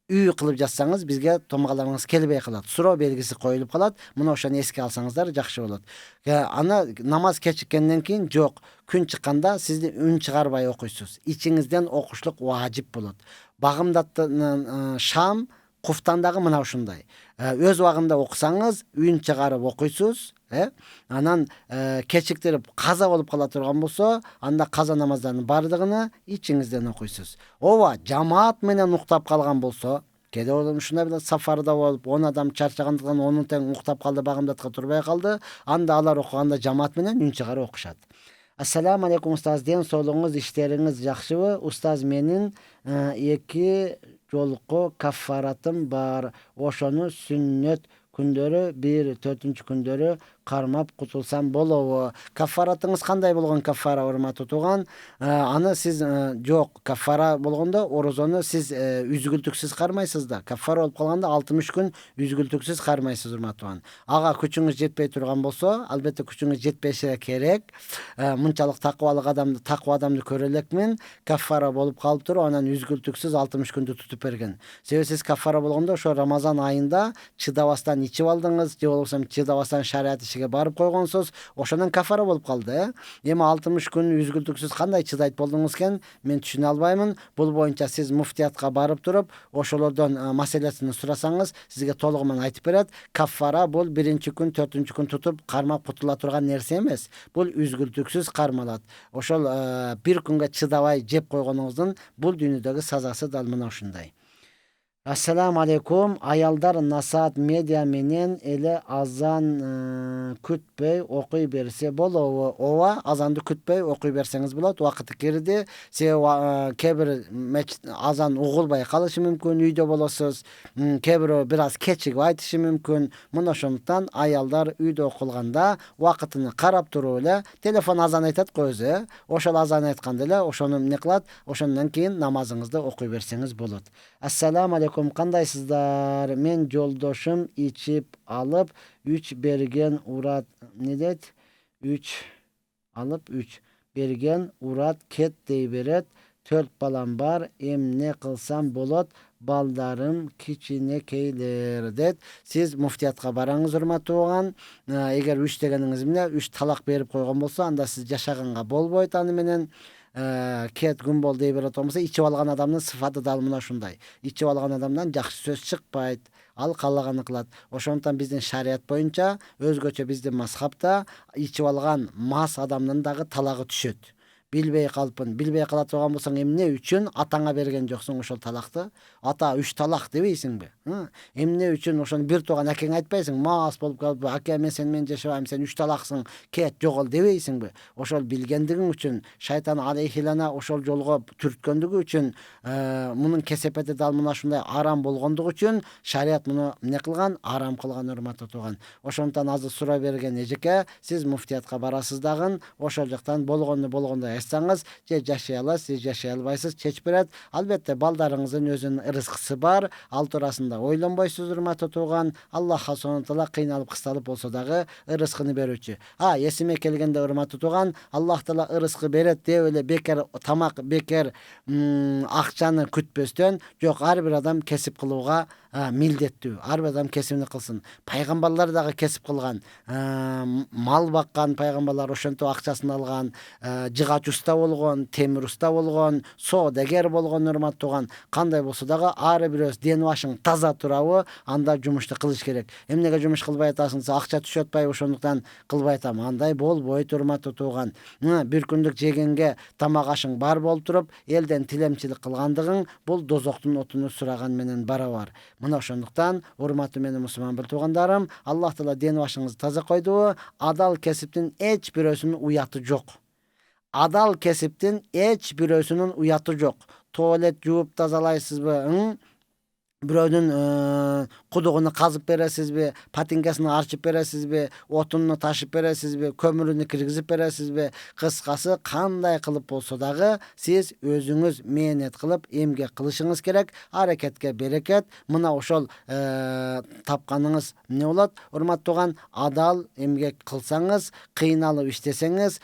кылып жазсаңыз, бизге томгаларыңыз келбей калат. Суроо белгиси коюлуп калат. Мына ошону эске алсаңыздар жакшы болот. Аны намаз кечиккенден кийин жок, күн чыкканда сиз үн чыгарбай окуйсуз. Ичиңизден окушлук важип болот. Багымдаттын шам, куфтан дагы мына ушундай. Өз убагында окусаңыз, үн чыгарып окуйсуз. Анан кечиктирип каза болуп кала турган болсо, анда каза намаздардын бардыгыны ичиңизден окуйсуз. Ооба, жамаат менен уктап калган болсо, кээде ушундай бир сафарда болуп, 10 адам чарчагандыктан 10 тең уктап калды, багымдатка турбай калды. Анда алар окуганда жамаат менен үн чыгарып окушат. Ассаламу алейкум, устаз. Ден соолугуңуз, иштериңиз жакшыбы? Устаз, менин 2 жолку каффаратым бар. Ошону сүннөт күндөрү 1, 4 күндөрү кармап кутулсам болобу? Каффаратыңыз кандай болгон каффара, урматтуу тууган? Аны сиз жок, каффара болгондо орозону сиз үзгүлтүксүз кармайсыз да. Каффара болуп калганда 60 күн үзгүлтүксүз кармайсыз, урматтуу тууган. Ага күчүңүз жетпей турган болсо, албетте күчүңүз жетпеши керек. Мынчалык таква адамды көрө элекмин. Каффара болуп калыптыр, анан үзгүлтүксүз 60 күндү тутуп берген. Себеби сиз каффара болгондо ошо Рамазан айында чыдабастан ичип алдыңыз, же болбосо чыдабастан шариат ишиге барып койгонсуз, ошондон каффара болуп калды. Эми 60 күн үзгүлтүксүз кандай чыдайт болдуңуз экен, мен түшүнө албаймын. Бул боюнча сиз муфтиятка барып туруп, ошолордон маселесин сурасаңыз, сизге толугу менен айтып берет. Каффара бул 1-күн, 4-күн тутуп кармап кутула турган нерсе эмес. Бул үзгүлтүксүз кармалат. Ошол 1 күнгө чыдабай жеп койгонуңуздун бул дүйнөдөгү сазасы дал мына ушундай. Assalamu alaikum. Ayaldar Nasat Media menen ele azan kütpey okuy berse bolağı. Ova azandı kütpey okuy berseniz bolat. Vakıtı kirdi. Kebir azan uğulbay kalışı mümkün. Uyda bolasız. Kebir biraz keçik aytışı mümkün. Muna şonuktan ayaldar uyda okulganda vakıtını karap turu ile telefon azan aytat koyze. Oşal azan aytkanda ile oşonu ne kılat? Oşondan keyin namazınızda okuy berseniz bolat. Assalamu alaikum. Kandaysızlar? Men joldoşum içip alıp 3 bergen urat ne det? 3 alıp 3 bergen urat ket deyiberet. 4 balam var. Em ne kılsam bolot? Baldarım kiçine keyler det. Siz muftiyatqa barаңыз urmatı oğan. Eger 3 degeniniz mine 3 talak berip koygan bolsa anda siz yaşaganга bolboyt аны менен. Ket gün bol dey beret olmasa içip algan adamın sıfatı da mına şunday. İçip algan adamdan жақсы söz çıkpayt. Al kalagany kılat. Oşondan bizdin şariat boyunca özgöçe bizdin mazhapta içip algan mas adamның dagı talagı düşöt. Bilbey kalpın, bilbey kala turgan bolsaң emne üçün atаңa bergen joksuň oşol talakты? Ata 3 talak debeysiňbi? Emne üçün oşonu bir tugan akeň aýtpaýsyň, mas bolup kalıp, ake men sen men jaşabaým, sen 3 talaksyň, ket jogol debeysiňbi? Oşol bilgendigiň üçün, şaytan aleyhilana oşol jolga türtkendigi üçün, munun kesepeti dal muna şunday aram bolgondugy üçün şariat muну ne kılgan? Aram kılgan, urmatly tugan. Oşondan azı sura bergen ejeke, siz muftiyatqa barasız dagın, oşol jaktan bolgondu aytsaňyz, je jaşay alasiz, je jaşay albaýsyz, çeç beret. Albatta baldaryňyzyň özüniň rızkısı bar. Al turasında oýlanbaýsyz, urmatly tugan. Allah subhanahu wa taala kıynalıp kıstalıp bolsa dagı rızkını berүүчү. Esime kelgende urmatly tugan, Allah taala rızkı beret dep ele bekar tamak, bekar akçany kütböstön, jok har bir adam kesip kılууga mildettүү. Har bir adam kesibini kılsın. Paýgambarlar dagı kesip kılgan. Mal bakkan paýgambarlar oşonto akçasyny algan, jıgaç usta bolgon, temir usta bolgon, soodager bolgon, urmatly tugan. Kanday bolsa dagı har bir öz den başyň taza turaby, anda jumuştu kılıç kerek. Emnege jumuş kılbay atasyň, akça düşötpay, oşonduktan kılbay atam. Anday bolboýt, urmatly tugan. Bir kündük jegenge tamak aşyň bar bolup turup, elden tilemçilik kılgandygyň bul dozoktun otunu suragan menen barabar. Mına oşonduktan urmatly meni musulman bir tugandarym, Allah taala den başyňyzdy taza koydu. Adal kesiptin hiç bir özünün uyaty jok. Adal kesiptin hiç bir özünün uyaty jok. Tuvalet juup tazalaýsızby? Biröwnün kudugunu kazıp beresizbi, patinkasını arçıp beresizbi, otununu taşıp beresizbi, kömürünü kirgizip beresizbi, kıskası kanday kılıp bolsa dagı siz özüňüz mehnat kılıp emgek kılışыңыз kerek, hareketke bereket. Mına oşol tapkanыңыз ne bolat? Urmatly tugan, adal emgek kılsaňyz, kıynalıp işteseňiz,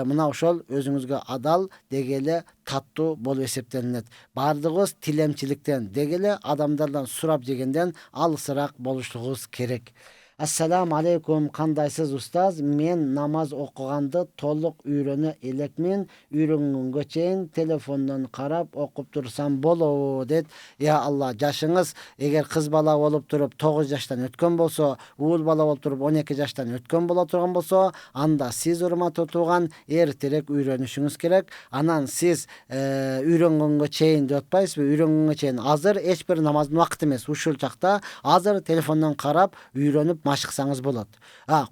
mına oşol özüňizge adal degeli tattуу bolup eseptenilet. Bardыгыбыз tilemçilikten degeli adamlardan surap jegenden alysırak boluşluğumuz kerek. Assalamu alaikum. Kandaysız ustaz? Men namaz okugandy toluk üýrene elekmin. Üýrengenge çeyin telefondan karap okup tursam bolobı det. Ya Allah, jaşyňyz eger kız bala bolup turup 9 yaştan ötken bolsa, uul bala bolup turup 12 yaştan ötken bola turgan bolsa, anda siz urmatly tugan erterek üýrenişiňiz kerek. Anan siz üýrengenge çeyin dep atpaýsızby? Üýrengenge çeyin hazır hiç bir namazdın wagty emes. Uşul çakta hazır telefondan karap üýrenip maşıksaňyz bolat.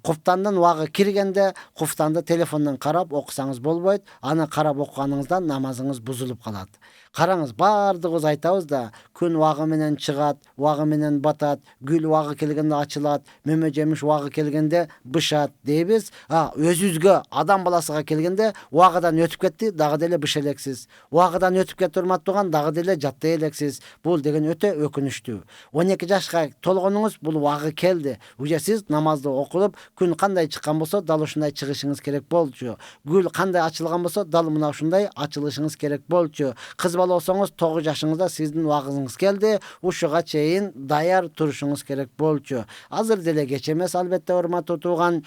Kuftandan wagı kirgende, kuftanda telefondan karap okusaňyz bolboýt. Ana karap okugaňyzdan namazyňyz buzulup kalat. Karaňyz, bardygybız aýtabыз da, gün wagı menen çygat, wagı menen batat, gül wagı kelgende açylat, meme jemiş wagı kelgende bışat deybiz. Özüzge adam balasyga kelgende wagıdan ötüp ketdi, dagı dele bış eleksiz. Wagıdan ötüp ketdi, urmatly tugan, dagı dele jatday eleksiz. Bul degen öte ökünüçtүү. 12 yaşga tolgonuňuz, bul wagı keldi. Uje siz namazda okulup, gün kanday çykkan bolsa, dal uşunday çygyşyňyz kerek bolçu. Gül kanday açylgan bolsa, dal mına uşunday açylışyňyz kerek bolçu. Kız bala olsaňyz 9 yaşyňyzda sizdin wagtyňyz keldi, uşuga çeyin daýar turuşyňyz kerek bolçu. Hazır dele geç emes, albatta urmatly tugan,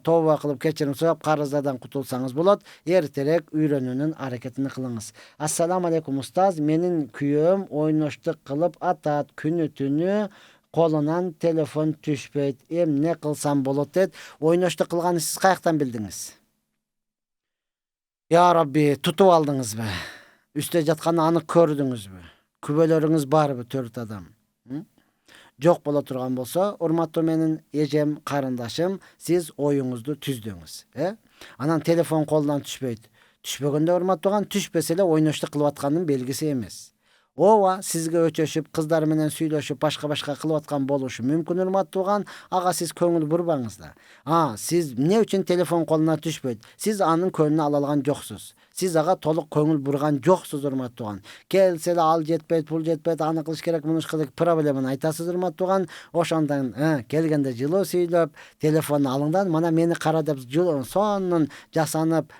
towba kılıp keçirim soýap karazlardan kutulsaňyz bolat. Erterek üýrenүүnün hareketini kılıňyz. Assalamu alaikum ustaz, menin küýüm oýnaşdyk kılıp atat, günü tünü kolunan telefon düşpeyt. Ne kılsam bolat det. Oýnaşdyk kılgany siz kaýaktan bildiňiz? Ya Rabbi, tutup aldyňyzby? Üste jatkany anyk kördüňizbi? Kübөлөрüңüz barбы 4 adam? Жок боло турган болсо, урматтуу менин эжем, карындаşım, siz оюңузду түздүңүз. Анан телефон колунан түшпөйт. Түшпөгөндө урматтууган, түшпесе эле ойноштук кылып аткандын белгиси эмес. Ооба, сизге өчөшүп, кыздар менен сүйлөшүп, башка кылып аткан болушу мүмкүн урматтууган, ага сиз көңүл бурбаңыз да. Сиз эмне үчүн телефон колуна түшпөйт? Сиз анын көңүлүн ала алган жоксуз. Сиз ага толук көңүл бурган жоксуз урматтууган. Келсе эле ал жетпейт, бул жетпейт, аны кылыш керек, муну керек проблеманы айтасыз урматтууган. Ошондон келгенде жылуу сүйлөп, телефонду алыңдан, мана мени кара деп сонун жасанып,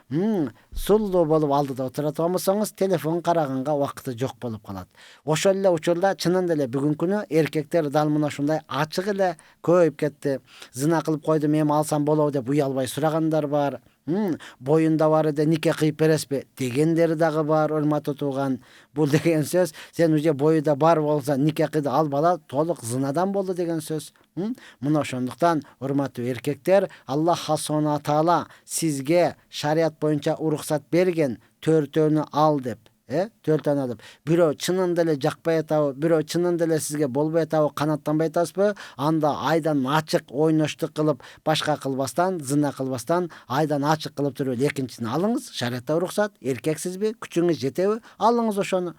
сулуу болуп алдыда отура турган болсоңуз, телефон караганга убакыты жок болуп калат. Ошол эле учурда чынында эле бүгүнкү күнү эркектер дал мына ушундай ачык эле көбөйүп кетти. Зына кылып койдум, эми алсам болобу деп уялбай сурагандар бар. Боюнда бар эде, нике кыйып бересизби дегендер дагы бар, урматтуу тууган. Бул деген сөз, сен уже боюда бар болса, нике кыйды, ал бала толук зынадан болду деген сөз. Мына ошондуктан, урматтуу эркектер, Аллах Субхана Таала сизге шарият боюнча уруксат берген, төртөөнү ал деп. Төртөөнү алып, бирөө чынында эле жакпай атабы, бирөө чынында эле сизге болбой атабы, канаттанбай атасызбы, анда айдан ачык ойноштук кылып, башка кылбастан, зына кылбастан, айдан ачык кылып туруп экинчисин алыңыз. Шариятта уруксат, эркексизби, күчүңүз жетеби, алыңыз ошону.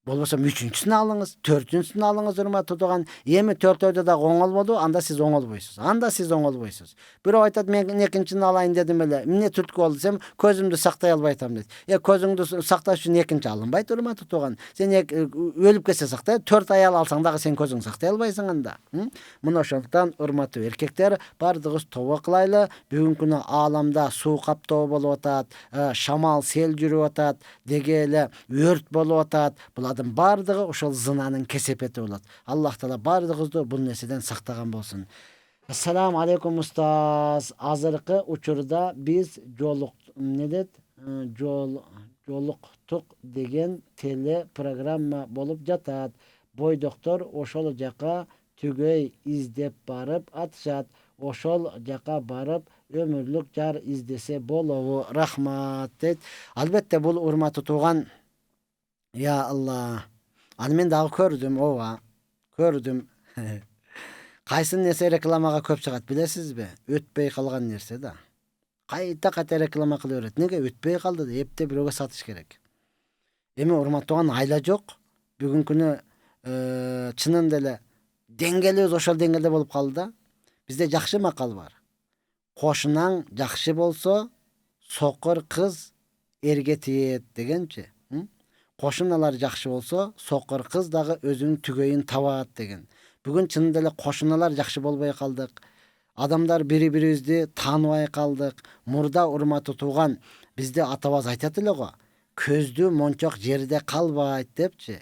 Болбосо үчүнчүсүн алыңыз, төртүнчүсүн алыңыз урматтуу тууган. Эми төртөөдө да оңолбоду, анда сиз оңолбойсуз. Бирөө айтат, мен экинчини алайын дедим эле. Эмне түрткү болду десем, көзүмдү сактай албай атам дейт. Көзүңдү сакташ үчүн экинчи алынбайт урматтуу тууган. Сен өлүп кетсе сактай, 4 аял алсаң дагы сен көзүңдү сактай албайсың анда. Мына ошондуктан, урматтуу эркектер, бардыгыбыз тобо кылайлы. Бүгүнкү күнү ааламда суу каптоо болуп атат, шамал, сел жүрүп атат, деге эле өрт болуп атат. Булардын бардыгы ошол зынанын кесепети болот. Аллах Таала бардыгыбызды бул нерседен сактаган болсун. Ассаламу алейкум устаз. Азыркы учурда биз жолуктук деген теле программа болуп жатат. Бойдоктор ошол жака түгөй издеп барып атышат. Ошол жака барып өмүрлүк жар издесе болобу? Рахмат дейт. Албетте бул урматтуу тууган, я Алла. Аны мен дагы көрдүм. Кайсы нерсе рекламага көп чыгат билесизби? Өтпөй калган нерсе да. Кайта реклама кыла берет. Неге өтпөй калды деп эптеп бирөөгө сатыш керек. Эми урматтууган, айла жок. Бүгүнкү күнү чынында эле деңгээлибиз ошол деңгээлде болуп калды да. Бизде жакшы макал бар. Кошунаң жакшы болсо, сокур кыз эрге тиет дегенчи. Кошуналар жакшы болсо, сокур кыз дагы өзүнүн түгөйүн табат деген. Бүгүн чынында эле кошуналар жакшы болбой калдык. Адамдар бири-бирибизди тааныбай калдык. Мурда урматтуу тууган, бизде атабыз айтат эле го. Көздүү мончок жерде калбайт депчи.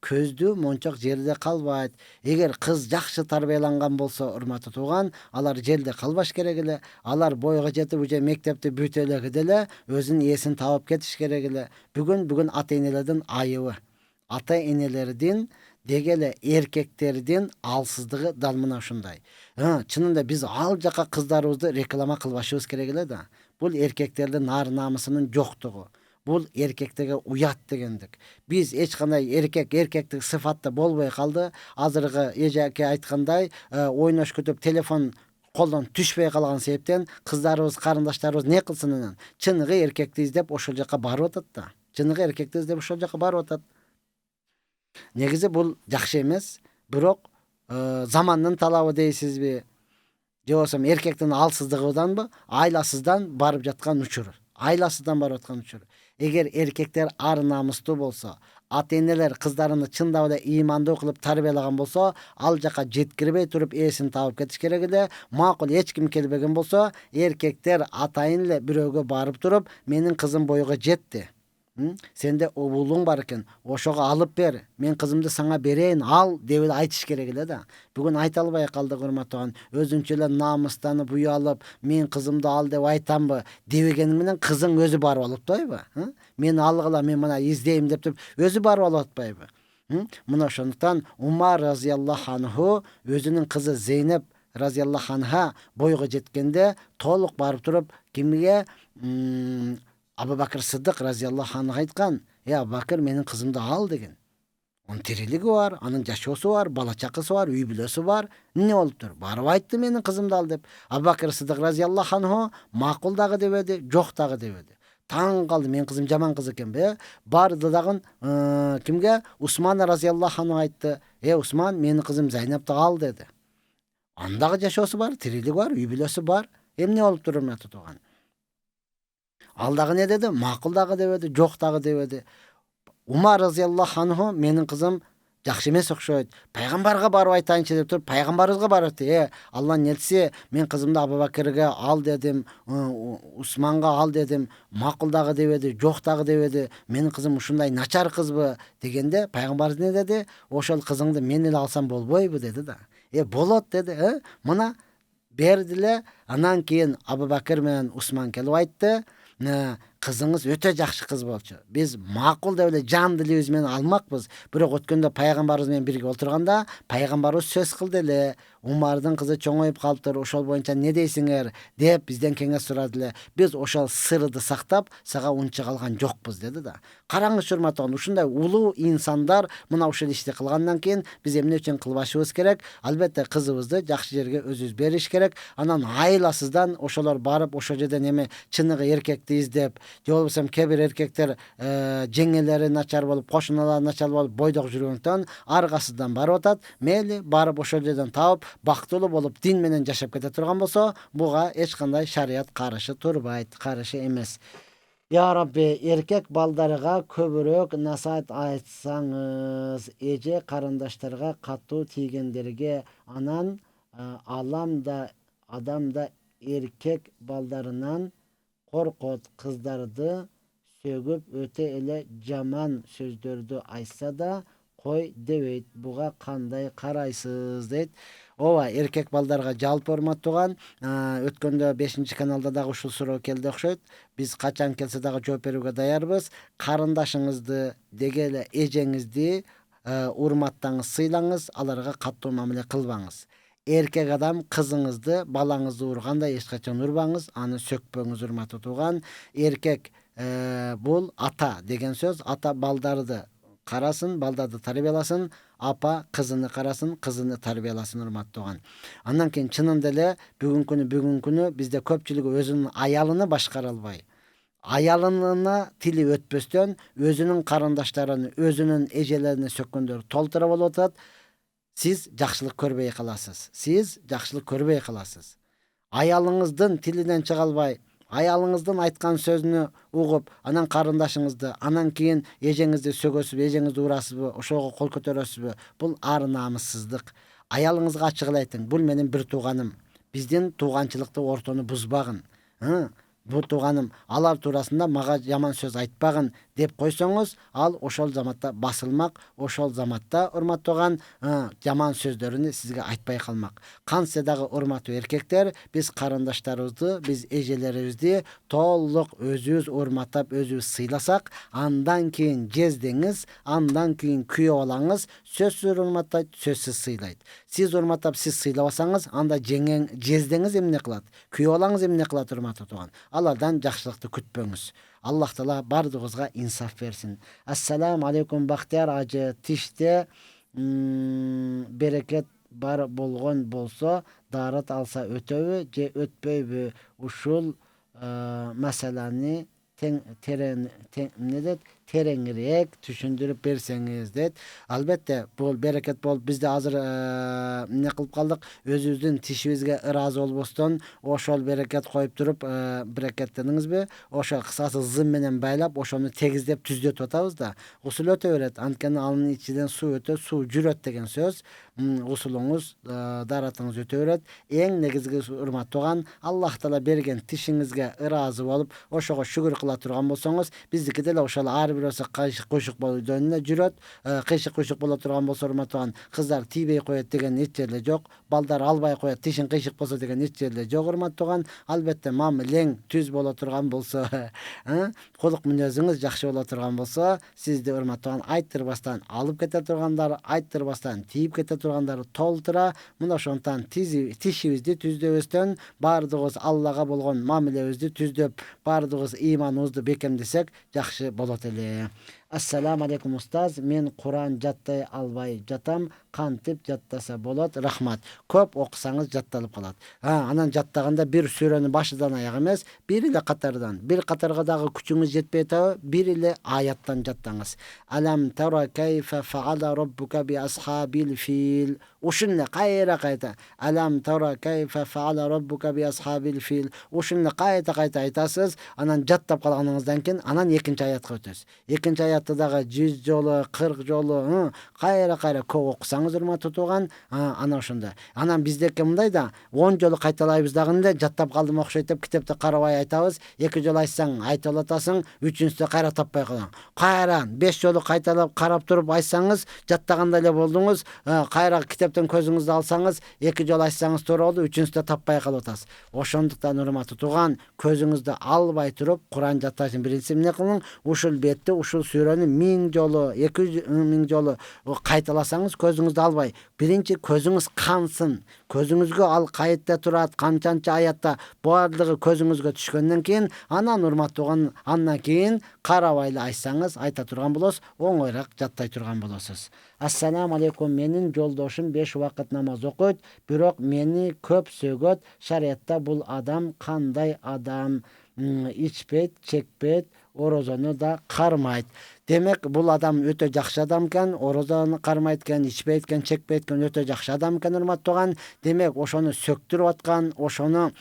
Көздүү мончок жерде калбайт. Эгер кыз жакшы тарбияланган болсо, урматтуу тууган, алар жерде калбаш керек эле. Алар бойго жетип, уже мектепти бүтө элегиде эле өзүнүн ээсин таап кетиш керек эле. Бүгүн ата-энелердин айыбы. Ата-энелердин деги эле эркектердин алсыздыгы дал мына ушундай. Чынында биз ал жака кыздарыбызды реклама кылбашыбыз керек эле да. Бул эркектердин ар-намысынын жоктугу. Бул эркектерге уят дегендик. Биз эч кандай эркектик сыфатта болбой калды. Азыркы эжеке айткандай, ойнош күтүп телефон колдон түшпөй калган себептен кыздарыбыз, карындаштарыбыз не кылсын анан? Чыныгы эркекти издеп ошол жака барып атат. Негизи бул жакшы эмес, бирок замандын талабы дейсизби? Же болбосо эркектин алсыздыгыданбы, айласыздан барып жаткан учур. Эгер эркектер ар намыстуу болсо, ата-энелер кыздарыны чындап эле ыймандуу кылып тарбиялаган болсо, ал жака жеткирбей туруп ээсин таап кетиш керек эле. Макул эч ким келбеген болсо, эркектер атайын эле бирөөгө барып туруп, менин кызым бойго жетти. Сенде уулуң бар экен, ошого алып бер. Мен кызымды сага берейин, ал деп эле айтыш керек эле да. Бүгүн айта албай калдык урматтууган. Өзүнчө эле намыстанып, уялып, мен кызымды ал деп айтамбы дебегени менен кызың өзү барып алып атпайбы? Мен алгыла, мен мына издейм деп туруп өзү барып алып атпайбы? Мына ошондуктан Умар разияллаху анху өзүнүн кызы Зейнеп разияллаху анха бойго жеткенде толук барып туруп кимге? Абу Бакыр Сыддык разияллаху анху айткан, Abu Bakır menin kızımdı al degen. Onun tiriligi var, anın jaşosu var, bala çakısı var, üy bilösü var. Ne bolupdur? Barıp aytdı menin kızımdı al dep. Abu Bakır Sıddık raziyallahu anhu makul dagı debedi, jok dagı debedi. Taң kaldı, men kızım jaman kız eken be. Bardı dagın kimge? Usman raziyallahu anhu aytdı. Usman, menin kızım Zeynep'ti al dedi. Andağı jaşosu var, tiriligi var, üy bilösü var. Ne bolupdur hurmatly tugan? Aldağı ne dedi? Makul dagı debedi, jok dagı debedi. Umar raziyallahu anhu menin kızım jakşı emes okşoyt. Peygambarga barıp aytayınçı dep turup peygambarыбызга barıptı. Allah'ın elçisi, men kızımды Abu Bakırga al dedim, Usmanга al dedim. Makul dagı debedi, jok dagı debedi. Menin kızım ушундай начар kızbı degende peygambarыбыз ne dedi? Oşol kızыңды men эле alsam bolбойбу dedi da. Bolot dedi. Mına berdile. Anan keyin Abu Bakır menен Usman kelip aytты. Kızınız öte jakşı kız bolçu. Biz makul dep эле жан дилибиз менен almakбыз. Бирок өткөндө пайгамбарыбыз менен бирге отурганда пайгамбарыбыз сөз кылды эле. Умардын кызы чоңоюп калыптыр. Ошол боюнча не дейсиңер деп бизден кеңеш сурады эле. Biz ошол сырды сактап, сага унча калган жокпуз деди да. Караңыз урматтуу, ушундай улуу инсандар мына ушул ишти кылгандан кийин биз эмне үчүн кылбашыбыз керек? Албетте кызыбызды жакшы жерге өзүбүз бериш керек. Анан айласыздан ошолор барып ошол жерден эме чыныгы эркекти издеп, же болбосо кээ бир эркектер жеңелери начар болуп, кошуналары начар болуп бойдок жүргөндөн аргасыздан барып атат. Мейли барып ошол жерден таап, бактылуу болуп дин менен жашап кете турган болсо, буга эч кандай шарият каршы турбайт, каршы эмес. Ya Rabbi, erkek baldarıga köbürök nasihat aytsaňyz, eje karandaşlarga katуу тийгендерге, anan alamda adamda erkek baldarынан korkot, kızdardı sögüp öte ele jaman sözdördü aytsa da koy debeyt. Buga kanday karaysyz deyt. Ova erkek baldarga жалпы урматтууган, өткөндө 5-каналда дагы ушул суроо келди окшойт. Биз качан келсе дагы жооп берүүгө даярбыз. Карындашыңызды деге эле эжеңизди урматтаңыз, сыйлаңыз, аларга каттуу мамиле кылбаңыз. Erkek adam kızыңızды, балаңызды урганда эч качан урбаңыз, аны сөкпөңүз урматтуу тууган. Erkek бул ата деген сөз. Ата балдарды карасын, балдарды тарбияласын, апа кызыны карасын, кызыны тарбияласын урматтуу тууган. Андан кийин чынында эле бүгүнкү күнү бизде көпчүлүгү өзүнүн аялыны башкара албай, аялына тили өтпөстөн өзүнүн карындаштарын, өзүнүн эжелерине сөккөндөр толтура болуп атат. Siz жақшылық көрбей қаласыз. Siz жақшылық көрбей қаласыз. Аялыңыздың тилинен чыга албай, аялыңыздың айткан сөзүнү угуп, анан карындашыңызды, анан кийин эжеңизди сөгөсүбү, эжеңизди урасызбы, ошого кол көтөрөсүзбү? Бул ар намыссыздык. Аялыңызга ачык эле айтың. Бул менин бир тууганым. Биздин тууганчылыкты ортону бузбагын. Бул тууганым, алар туурасында мага жаман сөз айтпагын деп койсоңуз, ал ошол заматта басылмак, ошол заматта урматтууган жаман сөздөрүнү сизге айтпай калмак. Кантсе дагы урматтуу эркектер, биз карындаштарыбызды, биз эжелерибизди толук өзүбүз урматтап, өзүбүз сыйласак, андан кийин жездеңиз, андан кийин күйөө балаңыз сөзсүз урматтайт, сөзсүз сыйлайт. Сиз урматтап, сиз сыйлабасаңыз, анда жездеңиз эмне кылат? Күйөө балаңыз эмне кылат урматтуу тууган? Алардан жакшылыкты күтпөңүз. Аллах Таала бардыгыбызга инсаф берсин. Ассаламу алейкум Бактияр ажы. Тиште берекет бар болгон болсо, дарат алса өтөбү же өтпөйбү? Ушул маселени тереңирээк түшүндүрүп берсеңиз дейт. Албетте бул берекет болуп бизде азыр эмне кылып калдык? Өзүбүздүн тишибизге ыраазы болбостон ошол берекет коюп туруп, берекеттениңизби? Ошо кысасы зым менен байлап, ошону тегиздеп түздөтүп атабыз да. Усул өтө берет. Анткени анын ичинен суу өтөт, суу жүрөт деген сөз. Усулуңуз, даратыңыз өтө берет. Эң негизги урматтууган, Аллах Таала берген тишиңизге ыраазы болуп, ошого шүгүр кыла турган болсоңуз, биздики деле ошол ар бирөөсү кыйшык куйшук болуп жөнүнө жүрөт. Кыйшык куйшук боло турган болсо урматтууган, кыздар тийбей коет деген эч жерде жок. Балдар албай коет, тишин кыйшык болсо деген эч жерде жок урматтууган. Албетте мамилең түз боло турган болсо, кулук мүнөзүңүз жакшы боло турган болсо, сизди урматтууган айттырбастан алып кете тургандар, айттырбастан тийип кете тургандар толтура. Мына ошондон тишибизди түздөбөстөн, бардыгыбыз Аллага болгон мамилебизди түздөп, бардыгыбыз ыйманыбызды бекемдесек жакшы болот эле. Assalamu alaikum ustaz. Men Kur'an jatтай alбай жатам. Кантип жаттаса болот? Рахмат. Көп окусаңыз жатталып калат. Анан жаттаганда бир сүрөнү башынан аяк эмес, бир эле катардан. Бир катарга дагы күчүңүз жетпей атабы, бир эле аяттан жаттаңыз. Алам тара кайфа фаала раббука би асхабил фил. Ушунла кайра. Алам тара кайфа фаала раббука би асхабил фил. Ушунла кайта айтасыз. Анан жаттап калганыңыздан кийин анан экинчи аятка өтөсүз. Экинчи аятты дагы 100 жолу, 40 жолу, кайра көп окусаңыз урматтуу тууган, анан ошондо. Анан биздеки мындай да 10 жолу кайталайбыз дагында жаттап калдым окшойт деп китепти карабай айтабыз. 2 жолу айтсаң айтып атасың, үчүнчүсү кайра таппай калаң. Кайра 5 жолу кайталап карап туруп айтсаңыз, жаттагандай эле болдуңуз. Кайра китептен көзүңүздү алсаңыз, 2 жолу айтсаңыз туура болду, үчүнчүсү таппай калып атасыз. Ошондуктан урматтуу тууган, көзүңүздү албай туруп Кур'ан жатташын биринчиси эмне кылың? Ушул бетти, ушул сүрөнү 1000 жолу, 2000 жолу кайталасаңыз, көзүңүздү албай, биринчи көзүңүз кансын. Көзүңүзгө ал кайытта турат, канчанча аятта баардыгы көзүңүзгө түшкөндөн кийин, анан урматтуу тууган, андан кийин карабай эле айтсаңыз, айта турган болосуз, оңойраак жаттай турган болосуз. Ассаламу алейкум, менин жолдошум 5 убакыт намаз окуйт, бирок мени көп сөгөт. Шариятта бул адам кандай адам? Ичпейт, чекпейт, орозону да кармайт. Демек, бул адам өтө жакшы адам экен, орозону кармайт экен, ичпейт экен, чекпейт экен, өтө жакшы адам экен урматтуу тууган. Демек, ошону сөктүрүп аткан, ошону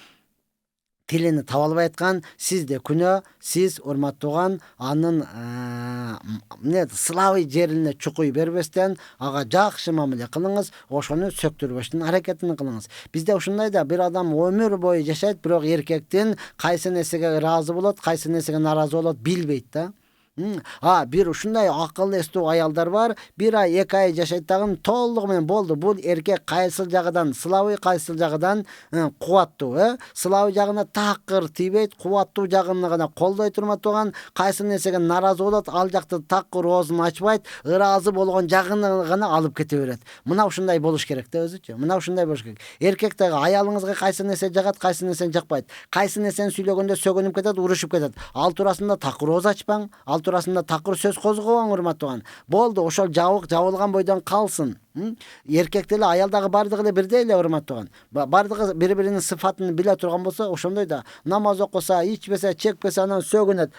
тилини таба албай аткан сизде күнөө. Сиз урматтуу тууган, анын сылабый жерине чукуй бербестен, ага жакшы мамиле кылыңыз, ошону сөктүрбөштүн аракетин кылыңыз. Бизде ушундай да, бир адам өмүр бою жашайт, бирок эркектин кайсы нерсеге ыраазы болот, кайсы нерсеге наразы болот билбейт да. Бир ушундай акыл эстүү аялдар бар. 1 ай, 2 ай жашайт дагы толугу менен болду. Бул эркек кайсыл жагынан сылабый, кайсыл жагынан кубаттуу, сылабый жагына такыр тийбейт, кубаттуу жагына гана колдой турмат турган, кайсы нерсеге наразы болот, ал жакты такыр оозун ачпайт, ыраазы болгон жагына гана алып кете берет. Мына ушундай болуш керек да өзүчү. Мына ушундай болуш керек. Эркек дагы аялыңызга кайсы нерсе жагат, кайсы нерсени жакпайт. Кайсы нерсени сүйлөгөндө сөгүнүп кетет, урушуп кетет. Ал туурасында такыр ооз ачпаң, ал турасында такыр сөз козгобоң урматтуу тууган. Болду, ошол жабылган бойдон калсын. Эркек деле аял дагы бардыгы эле бирдей эле урматтуу тууган. Бардыгы бири-биринин сыфатын биле турган болсо, ошондой да намаз окуса, ичпесе, чекпесе, анан сөгүнөт.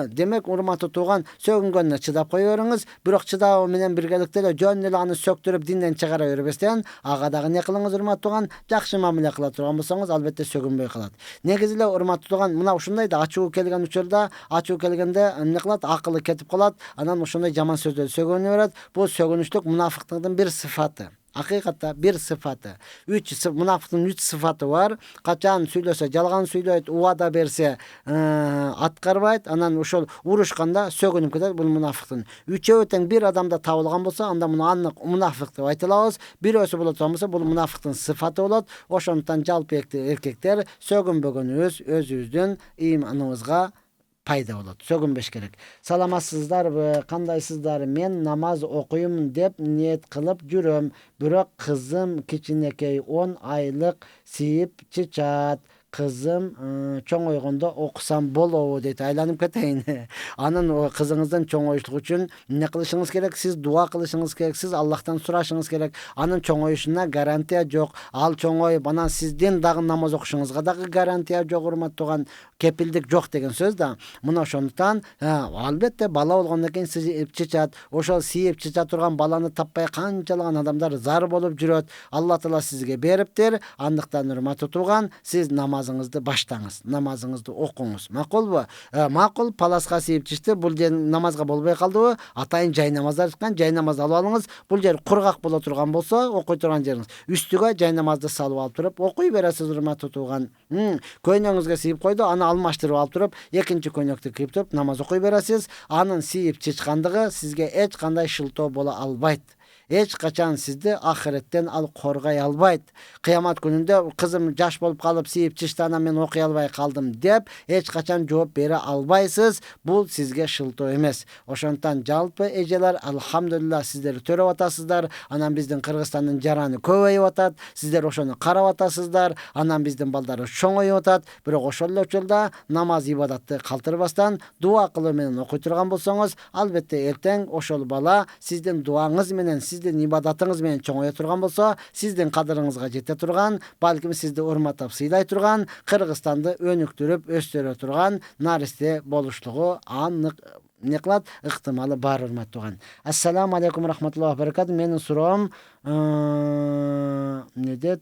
Демек, урматтуу тууган, сөгүнгөнүнө чыдап кое бериңиз, бирок чыдабы менен биргеликте эле жөн эле аны сөктүрүп динден чыгара бербестен, ага дагы не кылыңыз урматтуу тууган, жакшы мамиле кыла турган болсоңуз, албетте сөгүнбөй калат. Негизи эле урматтуу тууган, мына ушундай да ачуу келген учурда, ачуу келгенде эмне кылат? Акылы кетип калат, анан ошондой жаман сөздөрдү сөгөнө берет. Бул сөгүнүчтүк мунафыктыктын бир сыфаты. Акыйкатта бир сыфаты. Мунафыктын 3 сыфаты бар. Качан сүйлөсө жалган сүйлөйт, убада берсе аткарбайт, анан ошол урушканда сөгүнүп кетет. Бул мунафыктын. Үчөө тең бир адамда табылган болсо, анда муну аннык мунафык деп айта алабыз. Бирөөсү боло турган болсо, бул мунафыктын сыфаты болот. Ошондуктан жалпы эркектер сөгүнбөгөнүбүз өзүбүздүн ыйманыбызга пайда болот. Сөгүнбеш керек. Саламатсыздарбы? Кандайсыздар? Мен намаз окуйм деп ниет кылып жүрөм. Бирок кызым кичинекей 10 айлык сийип чычат. Кызым чоңойгондо окусам болобу дейт. Айланып кетейин. Анын кызыңыздын чоңоюшлугу үчүн эмне кылышыңыз керек? Сиз дуа кылышыңыз керек. Сиз Аллахтан сурашыңыз керек. Анын чоңоюшуна гарантия жок. Ал чоңоюп, анан сиздин дагы намаз окушуңузга дагы гарантия жок урматтуу тууган. Кепилдик жок деген сөз да. Мына ошондуктан албетте бала болгондон кийин сийип чычат. Ошол сийип чыча турган баланы таппай канчалаган адамдар зар болуп жүрөт. Алла таала сизге бериптир. Андыктан урматтуу тууган, сиз намазыңызды баштаңыз, намазыңызды окуңуз. Макулбу? Макул, паласка сийип чычты, бул жер намазга болбой калдыбы? Атайын жай намаздар чыккан, жай намаз алып алыңыз. Бул жер кургак боло турган болсо, окуй турган жериңиз. Үстүгө жай намазды салып алып туруп, окуй бересиз урматтуу тууган. Көйнөгүңүзгө сийип койду, аны алмаштырып алып туруп, экинчи көйнөктү кийип туруп намаз окуй бересиз. Анын сийип чычкандыгы сизге эч кандай шылтоо боло албайт. hiç kaçan sizdi ahiretten al korgay albayt. Kıyamet gününde kızım jaş bolup kalıp siyip çişti ana men okuy albay kaldım dep hiç kaçan жооп bere albaysız. Bu sizge şıltoo emes. Oşontan жалпы ejeler alhamdulillah sizleri törep atasızlar. Anan bizdin Kırgızstandın jarany көбөйүп atat. Sizler oşonu karap atasızlar. Anan bizdin baldары çoňoýup atat. Bирок ошол эле учурда namaz ibadatты kалтырбастан дуа кылуу менен окуй турган болсоңуз, албетте эртең ошол бала сиздин дуаңыз менен, сиздин ибадатыңыз менен чоңое турган болсо, сиздин кадырыңызга жете турган, балким сизди урматтап сыйлай турган, Кыргызстанды өнүктүрүп өстүрө турган наристе болушлугу анык не кылат, ыктымалы бар урматтуу туган. Ассаламу алейкум рахматуллахи ва баракатух. Менин суроом не дейт?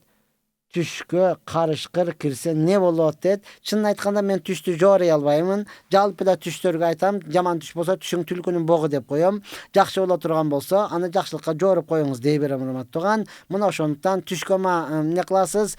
Түшкө карышкыр кирсе не болот дейт. Чынын айтканда мен түштү жоорой албаймын. Жалпы да түштөргө айтам, жаман түш болсо түшүң түлкүнүн богу деп коем. Жакшы боло турган болсо, аны жакшылыкка жооруп коюңуз дей берем урматтуу туган. Мына ошондуктан түшкө не кыласыз?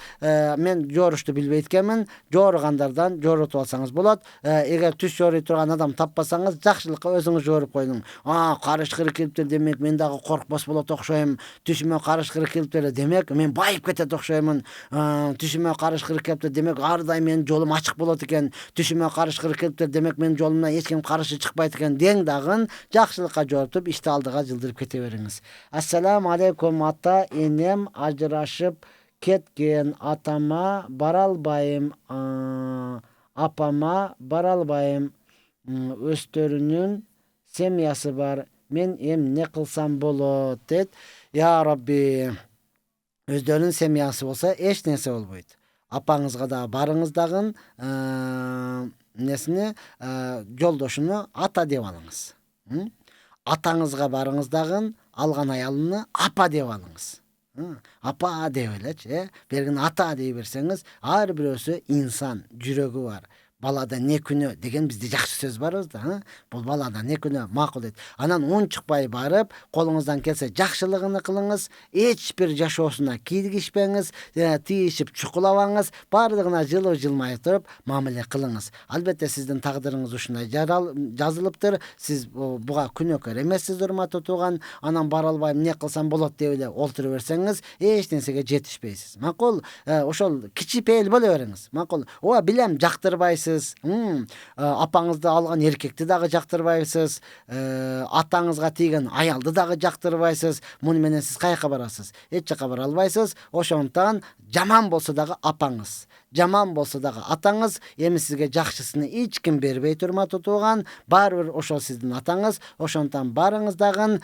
Мен жоорушту билбейт экенмин. Жооругандардан жоорутуп алсаңыз болот. Эгер түш жоорой турган адам таппасаңыз, жакшылыкка өзүңүз жооруп коюң. Карышкыр кириптир демек мен дагы коркпос болот окшойм. Түшүмө карышкыр кириптир демек мен байып кетет окшоймун. Түшүмө карышкыр кептир демек ар дайым менин жолум ачык болот экен. Түшүмө карышкыр кептир демек менин жолумдан эч ким каршы чыкпайт экен дең дагы жакшылыкка жоортуп ишти алдыга жылдырып кете бериңиз. Ассаламу алейкум. Ата энем ажырашып кеткен. Атама бара албайм. Апама бара албайм. Өстөрүнүн семьясы бар. Мен не кылсам болот дейт. Я Rabbi. Өздөрүнүн семьясы болса эч нерсе болбойт. Апаңызга да барыңыз дагы несине жолдошуну ата деп алыңыз. Атаңызга барыңыз дагы алган аялыны апа деп алыңыз. Апа деп элечи, бергин ата дей берсеңиз, ар бирөөсү инсан, жүрөгү бар. Балада не күнөө деген бизде жакшы сөз барбыз да. Бул балада не күнөө макул дейт. Анан унчукпай барып, колуңуздан келсе жакшылыгын кылыңыз, эч бир жашоосуна кийгишпеңиз, тийишип чукулабаңыз, бардыгына жылуу жылмай туруп мамиле кылыңыз. Албетте сиздин тагдырыңыз ушундай жазылыптыр. Сиз буга күнөөкөр эмессиз урматтуу туган. Анан бара албайм, не кылсам болот деп эле олтура берсеңиз, эч нерсеге жетишпейсиз. Макул, ошол кичипейил боло бериңиз. Макул. Ооба билем жактырбайсыз. Апаңызды алган эркекти дагы жактырбайсыз. Атаңызга тийген аялды дагы жактырбайсыз. Муну менен сиз каяка барасыз? Эч жака бара албайсыз. Ошондуктан жаман болсо дагы апаңыз, жаман болсо дагы атаңыз, эми сизге жакшысын эч ким бербейт урматтуу туган. Баары бир ошол сиздин атаңыз. Ошондуктан барыңыз дагы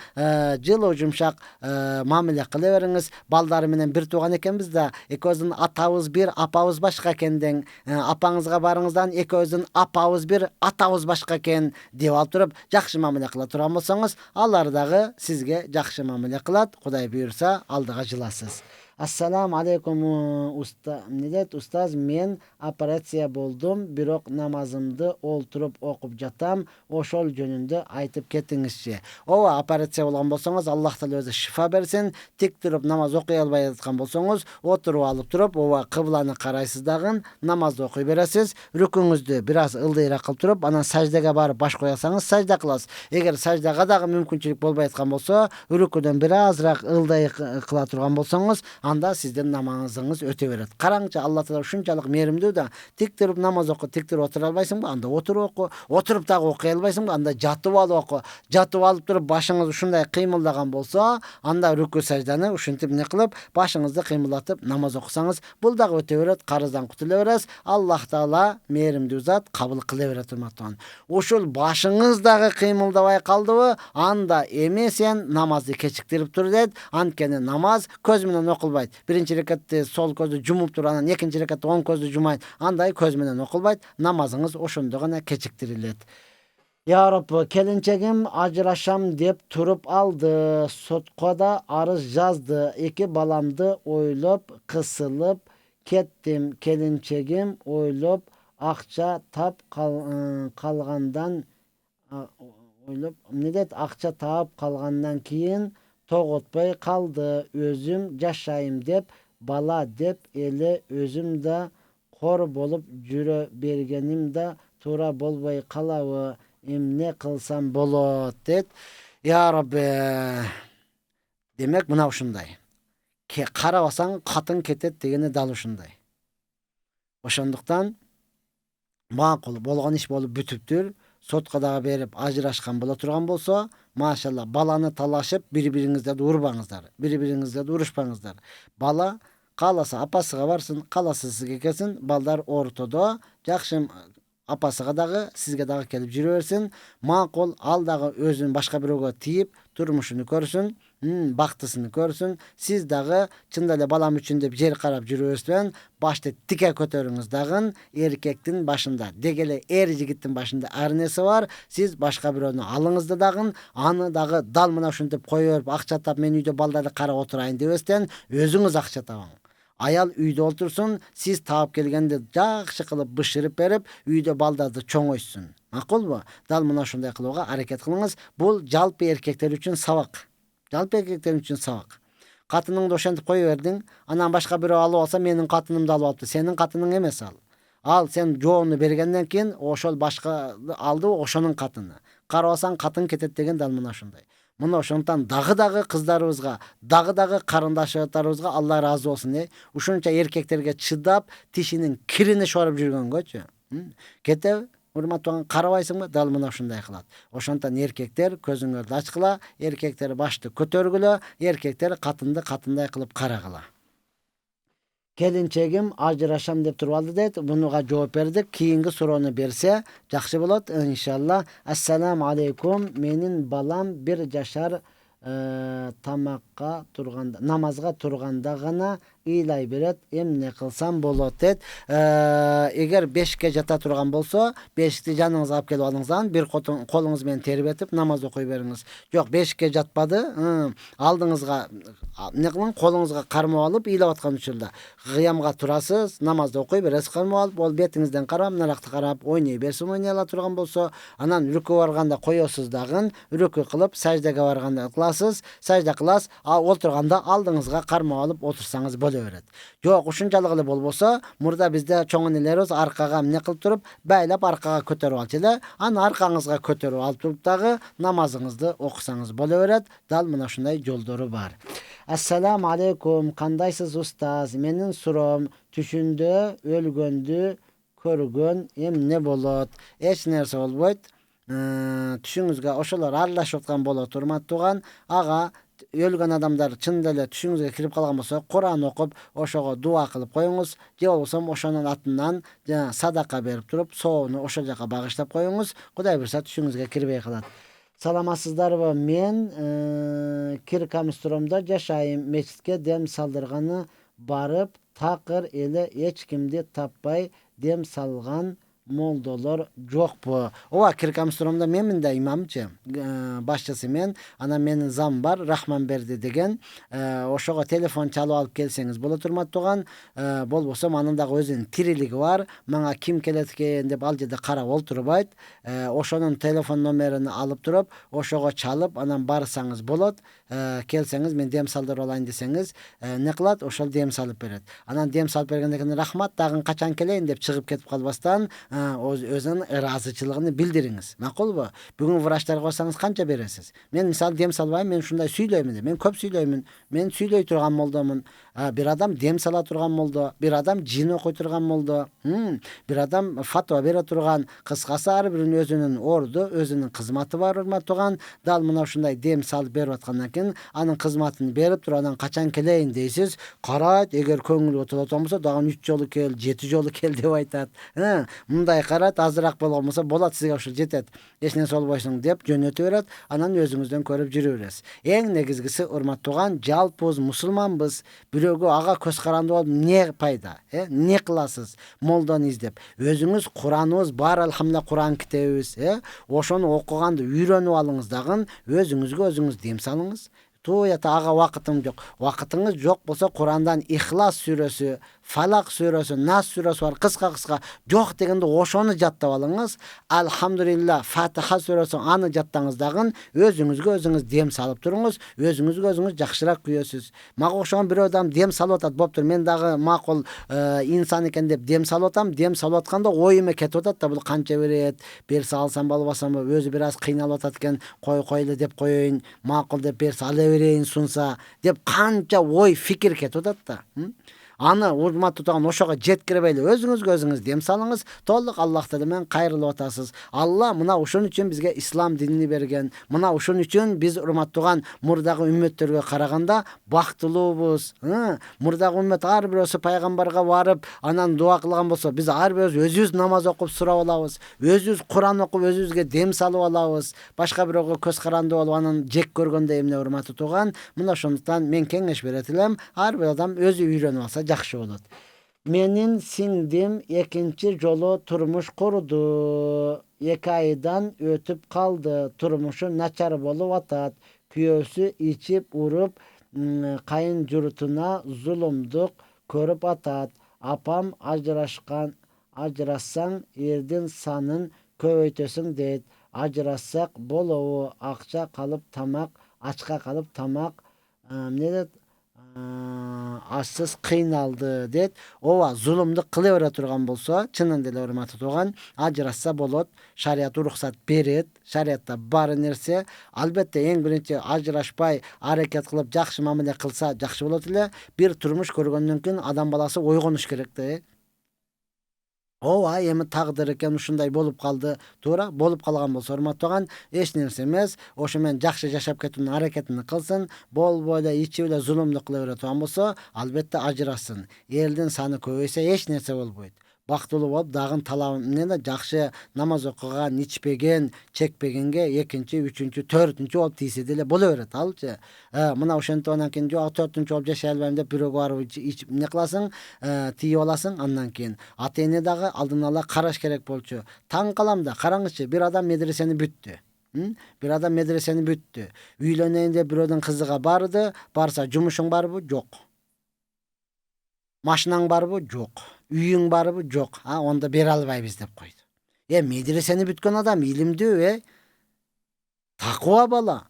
жылуу жумшак мамиле кыла бериңиз. Балдары менен бир тууган экенбиз да, экөөбүздүн атабыз бир, апабыз башка экен дең. Апаңызга барыңыздан экөөбүздүн апабыз бир, атабыз башка экен деп алып туруп жакшы мамиле кыла турган болсоңуз, алар дагы сизге жакшы мамиле кылат. Кудай буйрса, алдыга жыласыз. Ассаламу алейкум устаз, мен операция болдум, бирок намазымды олтуруп окуп жатам. Ошол жөнүндө айтып кетиңизчи. Ооба, операция болгон болсоңуз, Аллах Таала өзү шифа берсин. Тик туруп намаз окуй албай жаткан болсоңуз, отуруп алып туруп, ооба, кыбланы карайсыз дагы, намазды окуй бересиз. Рүкүңүздү бир аз ылдыйраак кылып туруп, анан саждага барып баш коясаңыз, сажда кыласыз. Эгер саждага дагы мүмкүнчүлүк болбой аткан болсо, рүкүдөн бир азыраак ылдый кыла турган болсоңуз, анда сиздин намазыңыз өтө берет. Караңчы, Алла Таала ушунчалык мээримдүү да, тик туруп намаз оку, тик туруп отура албайсыңбы? Анда отуруп оку. Отуруп дагы окуй албайсыңбы? Анда жатып алып оку. Жатып алып туруп башыңыз ушундай кыймылдаган болсо, анда рүкү сажданы ушинтип не кылып, башыңызды кыймылдатып намаз окусаңыз, бул дагы өтө берет, карыздан кутула бересиз. Аллах Таала мээримдүү зат кабыл кыла берет урматтуу. Ушул башыңыз дагы кыймылдабай калдыбы? Анда эми сен намазды кечиктирип тур дейт. Анткени намаз көз менен окулбайт. Биринчи рекатты сол көздү жумуп туруп, анан экинчи рекатты оң көздү жумайт. Андай көз менен окулбайт. Намазыңыз ошондо гана кечиктирилет. Я Rabbi, келинчегим ажырашам деп туруп алды. Сотко да арыз жазды. Эки баламды ойлоп кысылып кеттим. Келинчегим ойлоп акча тап калгандан акча таап калгандан кийин тоготпой калды. Өзүм жашайм деп, бала деп эле өзүм да кор болуп жүрө бергеним да туура болбой калабы? Эмне кылсам болот дейт. Я Rabbi, Demek mına uşunday. Karabasan katın ketet degeni dal uşunday. Oşonduktan makul bolgan iş bolup bütüptür. Sotkadaga berip ajırашkan bola turgan bolsa, maşallah balаны talaşıp bir-biringizde de urbaňyzlar, bir-biringizde de uruşpaňyzlar. Bala kalasa apasıga barsın, kalasa sizge kelsin, balдар ortada, jakşym apasıga dagı, sizge dagı kelip jüre bersin. Makul al dagı özün başka biröge tiyip turmuşunu körsün, baktısyny körsün. Siz dagı çynda ele balam üçin dep jer karap jüre bersen, başta tike köteriňiz dagın erkektin başında. Degele er jigittin başında arnesi var. Siz başka biröni alıňyzda dagın, anı dagı dal mına uşuntip koyup akça tap men üýde baldарды karap oturaýyn debesden özüňiz akça tabaň. Ayal üýde otursun, siz taap kelgende jakşı kılıp bışırıp berip üýde baldарды çoňoýsun. Makul bu? Dal mına şunday kılууга hareket kılıňyz. Bul jalpy erkekler üçin sabak. Jalpy erkekler üçin sabak. Katynyňdy oşentip koýup berdiň, anan başka biri alyp alsa meniň katynymdy alyp alypdy. Seniň katynyň emes al. Al sen joğunu bergenden keyin oşol başka aldy, oşonyň katyny. Karabasan katyn ketet degen dal mına şunday. Muna oşondan dagı kızlarыбызга, dagı karandaşlarыбызга Allah razı olsun. Uşunça erkeklerge çydap, tişinin kirini şorup jürgөнгöçü. Kete urmatwan karabaýsyňmy? Dal mına şunday kılat. Oşondan erkekler közüňördi açkyla, erkekler başty kötergüle, erkekler katyndy katynday kılıp karagıla. Kelinçegim ajıraşam dep turbaldy deydi. Bunuga jogap berdik. Kiyingi sorunu berse jakşy bolat inşallah. Assalamu aleykum. Menin balam 1 jaşar tamakka turganda, namazga turganda gana iýlay beret. Emne kılsam bolat deydi. Eger 5ke jata turgan bolsa, 5ti janыңyza alıp kelip alıňızdan bir koluňyz bilen terip etip namaz okuy beriňiz. Jok 5ke jatpady. Aldyňyzga ne kılan koluňyzga karmap alıp iýlep atkan üçünde. Gıyamga turasız, namazda okuy beresiz karmap alıp, ol betiňizden karap, narakty karap, oýnay bersin oýnayala turgan bolsa, anan rükü barganda koýosuz dagın, rükü kılıp sajdege barganda kılasız, sajda kılas, oturganda aldyňyzga karmap alıp otursaňyz bolaberet. Jok uşunçalyk ele bolbosa, murda bizde çoňun eleriz arkaga ne kılıp turup, baýlap arkaga köterip alçyla, ana arkaňyzga köterip alyp turup dagı namazyňyzdy okusaňyz bolaberet. Dal mına şunday joldary bar. Assalamu aleykum, kandaysız ustaz? Menin suram tüşünde ölgöndü körgön ne bolat? Eç nerse bolboýt. Tüşüňizge oşolar aralaşyp atgan bolat turmat tugan. Aga ölgön adamlar çynda ele tüşüňizge kirip kalgan bolsa, Kur'an okup oşoga dua kılıp koýuňuz. Je bolsam oşonun atyndan sadaka berip turup, soğunu oşo jaka bagyşlap koýuňuz. Hudaý berse tüşüňizge kirбей kalat. Salamasızlar, men Kirkamisturumda jaşaýym. Meçitke dem saldırgany barıp takır ele hiç kimdi tapbay dem salgan moldolar jok bu. Owa Kirkamisturumda men de imamçı. Başçysy men, ana menin zam bar, Rahman berdi degen. Oşoga telefon çalıp alıp kelseňiz bola turmat tugan. Bolbosa manynda özüniň tiriligi var. Maňa kim keletken dep aljyda karap olturbaýt. Oşonun telefon nomerini alıp turup, oşoga çalıp anan barsaňyz bolat. Kelseňiz men dem saldyr olaýyn deseňiz, ne kılat? Oşol dem salyp beret. Anan dem salyp bergenden keyin rahmat dagın kaçan keleýin dep çygyp ketip kalbastan özüň razıçylygyny bildiriňiz. Makul bu? Bugün wraçlar gorsaňyz kança beresiz? Men misal dem salbaýyn, men şunday süýleýmin. Men köp süýleýmin. Men süýleýi turgan moldamyn. Bir adam dem sala turgan molda, bir adam jin okuy turgan molda, bir adam fatwa bere turgan. Kıskası har biriniň özüniň ordu, özüniň hyzmaty bar urmatdygan. Dal mına şunday dem salyp berip atgandan keyin anın hyzmatyny berip turadan kaçan keleýin deysiz. Karat, eger köňül otulatan bolsa dagyn 3 jolu kel, 7 jolu kel dep aýtat. Munday karat azırak bolgan bolsa bolat sizge uşul jetet. Eç nerse bolboýsun dep jönötüp beret. Anan özüňizden körüp jüre beresiz. Eň negizgisi urmatdygan jalpy musulmanbız. Biröge aga köz karandy bolup ne paýda? Ne kılasız? Moldany izdep. Özüňiz Kur'anybız bar, alhamdulillah Kur'an kitebimiz. Oşonu okugandy üýrenip alyňyz dagyn, özüňizge özüňiz dem salyňyz. Toýata aga wagtym jok. Wagtyňyz jok bolsa Kur'andan İhlas suresi Falak suresi, Nas suresi var, kıska yok degende oşonu jattap alыңыз. Alhamdulillah Fatiha suresi аны jattаңыздагын özüňizge özüňiz dem salıp turuңuz, özüňizge özüňiz jakşyrak kuyösüz. Maga okşogan bir adam dem salıp atat boptur. Men dagı makul insan eken dep dem salıp atam. Dem salıp atkanda oyuma ketip atat da bul kança beret, berse alsam balbasam özü biraz kıynalıp atat eken koy dep koyayın, makul dep berse ala bereyin sunsa dep kança oy fikir ketip atat da. Аны урмат tutağın oşoga jetkiribeyli özüňizge özüňiz dem salıňız, tolluk Allah dilemen kayrılıp atasız. Allah mına uşun üçin bizge İslam dinini bergen. Mına uşun üçin biz urmatdygan murdagy ümmetlerge karaganda baktylybız. Murdagy ümmet har birisi paýgambarga baryp anan dua kılgan bolsa, biz har birisi özüz namaz okup surap alabız. Özüz Kur'an okup özüzge dem salıp alabız. Başka birege köz karandy bolup anın jek görgönde emne urmat tutugan. Mına şondan men kengeş beretilem, har bir adam özü öýrenip alsa jakşı bolat. Menin singdim ekinci jolu turmuş kurudu. 2 aydan ötüp kaldı. Turmuşu naçar bolup atat. Kuyösü içip urup kayın jurutuna zulumduk körüp atat. Apam ajrassaň erdin sanın köbeytesin deyt. Ajrassak bolowu akça kalıp tamak, açka kalıp tamak ne de aşsız kıynaldı det. Ova zulümdü kılıvera turgan bolsa, çının dele hurmaty tugan, ajrassa bolot, şariat ruhsat beret, şariatda bar nerse, albatta en birinci ajraşpay hareket kılıp jakşı mamile kılsa jakşı bolat ele, bir turmuş görgönden keyin adam balası oygonuş kerekdi. Ova emi taqdir eken uşunday bolup kaldı. Toora bolup kalgan bolsa hormatlagan eç nerse emes. Oşo men jakşı jaşap ketүүnүн hareketini kılsın. Bol boyla içi bile zulümlü kılıvera turgan bolsa, albatta ajrasın. Eldin sany köbeyse eç nerse bolboyt. Baktılуу bolup dagın talabı ne de jakşı namaz okugan, içpegen, çekpegenge ekinci, üçüncü, törtüncü bolup tiýse dele bola beret alçı. Mına oşondan keyin jo törtüncü bolup jaşay albaým dep biri baryp içip ne kılasyň, tiýip alasyň, andan keyin ata-ene dagı aldyn ala karaş kerek bolçu. Taň kalam da karaňyçy, bir adam medreseni bütdü. Bir adam medreseni bütdü. Üýleneýin dep birodun kızıga bardy. Barsa jumuşuň barby? Jok. Maşynaň barby? Jok. Üýüň barby? Jok. Onda bere albaýbys dep koydu. Medreseni bütken adam ilimdi we takwa bala.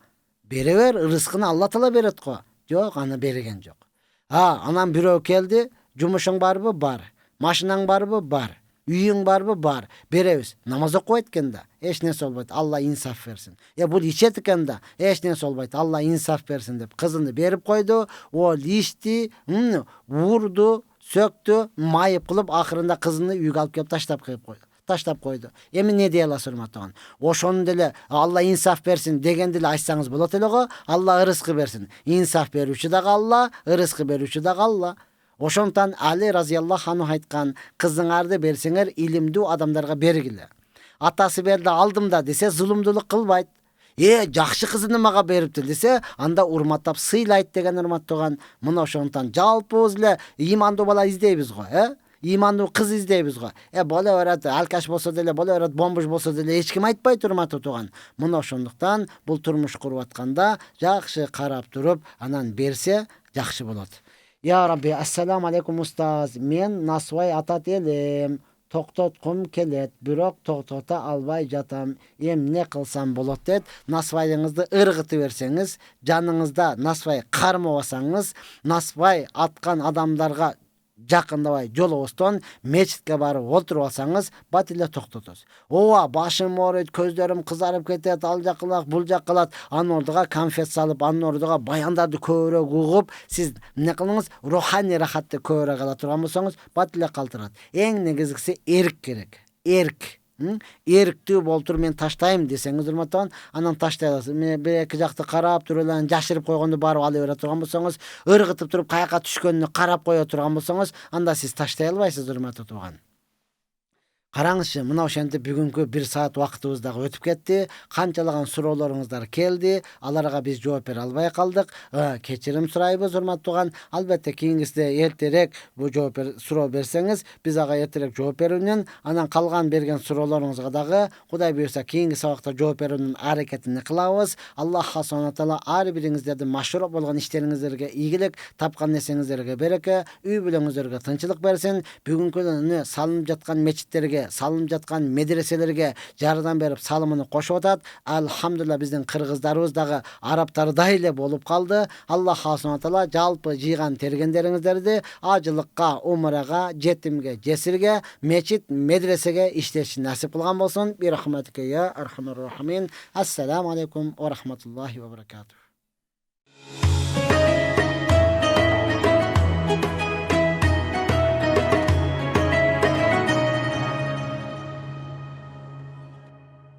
Bere ber, rızkyny Allah Taala beret ko. Jok, ana bergen jok. Anan birөө keldi, jumuşuň barby? Bar. Maşynaň barby? Bar. Üýüň barby? Bar. Berebis. Namaz okup etkende. Eç nerse bolboýt. Allah insaf bersin. Bul içet ekende. Eç nerse bolboýt. Allah insaf bersin dep kızını berip koydu. O içti, vurdu, söktü, mayıp kılıp ahırında kızını üýge alıp gelip taşlap koydu. Emi ne diye alasy hormatlagan. Oşonu dele Allah insaf bersin degen dele açsaňyz bolat elego. Allah rızkı bersin. İnsaf berүүçü da Allah, rızkı berүүçü da Allah. Oşondan Ali razıyallahu anhu aytkan, kızıňardy berseňer ilimdi adamlarga bergile. Atası berdi aldım da dese zulümdülük kılbayt. Jakşı kızını maga beripdir dese, anda urmattap sıylayt degen hormatlagan. Mına oşondan jalpyz ile imandy bala izdeýbiz go, imandy kız izdeýbiz go. Bola öret alkaş bolsa dele, bola öret bombuş bolsa dele hiç kim aýtpay turmaty tugan. Mına oşonduktan bul turmuş kurup atkanda jakşı karap turup anan berse jakşı bolat. Ya Rabbi, assalamu aleykum ustaz. Men nasvay atat elim. Toktotkum kelet, birok toktota albay jatam. Ne kılsam bolat det. Nasvayыңызды ırgıtı verseňiz, janыңızda nasvay karmabasaňız, nasvay atkan adamlarga jakındabay joloboston meçitke barıp olturup alsaňyz, batile toktotoz. Başym ağrıyt, közlerim kızarıp ketet, al jakylak, bul jakylat, anorduga konfet salıp, anorduga bayandardy köýrek ugup, siz ne kılыңыз, ruhani rahatty köýrek ala turgan bolsaňyz, batile kaltyrat. Eň negizgisi erk kerek. Erk. Erkti boltur men taştayım deseňiz urmatdan, anan taştay alasy. Men bir iki jakty karap turulan jaşyryp koygondu baryp aly bere turgan bolsaňyz, ırgıtyp turup kaýaka düşkönini karap koýa turgan bolsaňyz, anda siz taştay albaýsyz urmatly tugan. Караңызчы, мына ошентип бүгүнкү 1 саат убактыбыз дагы өтүп кетти. Канчалаган суроолоруңуздар келди. Аларга биз жооп бере албай калдык. Кечирим сурайбыз, урматтуу тууган. Албетте кийинкисинде эртерээк бу суроо берсеңиз, биз ага эртерээк жооп берүүнүн, анан калган берген суроолоруңузга дагы Кудай буйрса кийинки сабакта жооп берүүнүн аракетин кылабыз. Аллах субхана таала ар бириңиздердин машрур болгон иштериңиздерге ийгилик, тапкан нерсеңиздерге береке, үй бүлөңүздөргө тынчылык берсин. Бүгүнкү күнү салынып жаткан мечиттерге, салынып жаткан медреселерге жардам берип салымын кошуп атат. Алхамдулилла, биздин кыргыздарыбыз дагы арабтардай эле болуп калды. Аллах субхана таала жалпы жыйган тергендериңиздерди ажылыкка, умрага, жетимге, жесирге, мечит, медресеге иштешин насип кылган болсун. Бирахматика я архамар рахимин. Ассаламу алейкум ва рахматуллахи ва баракатух.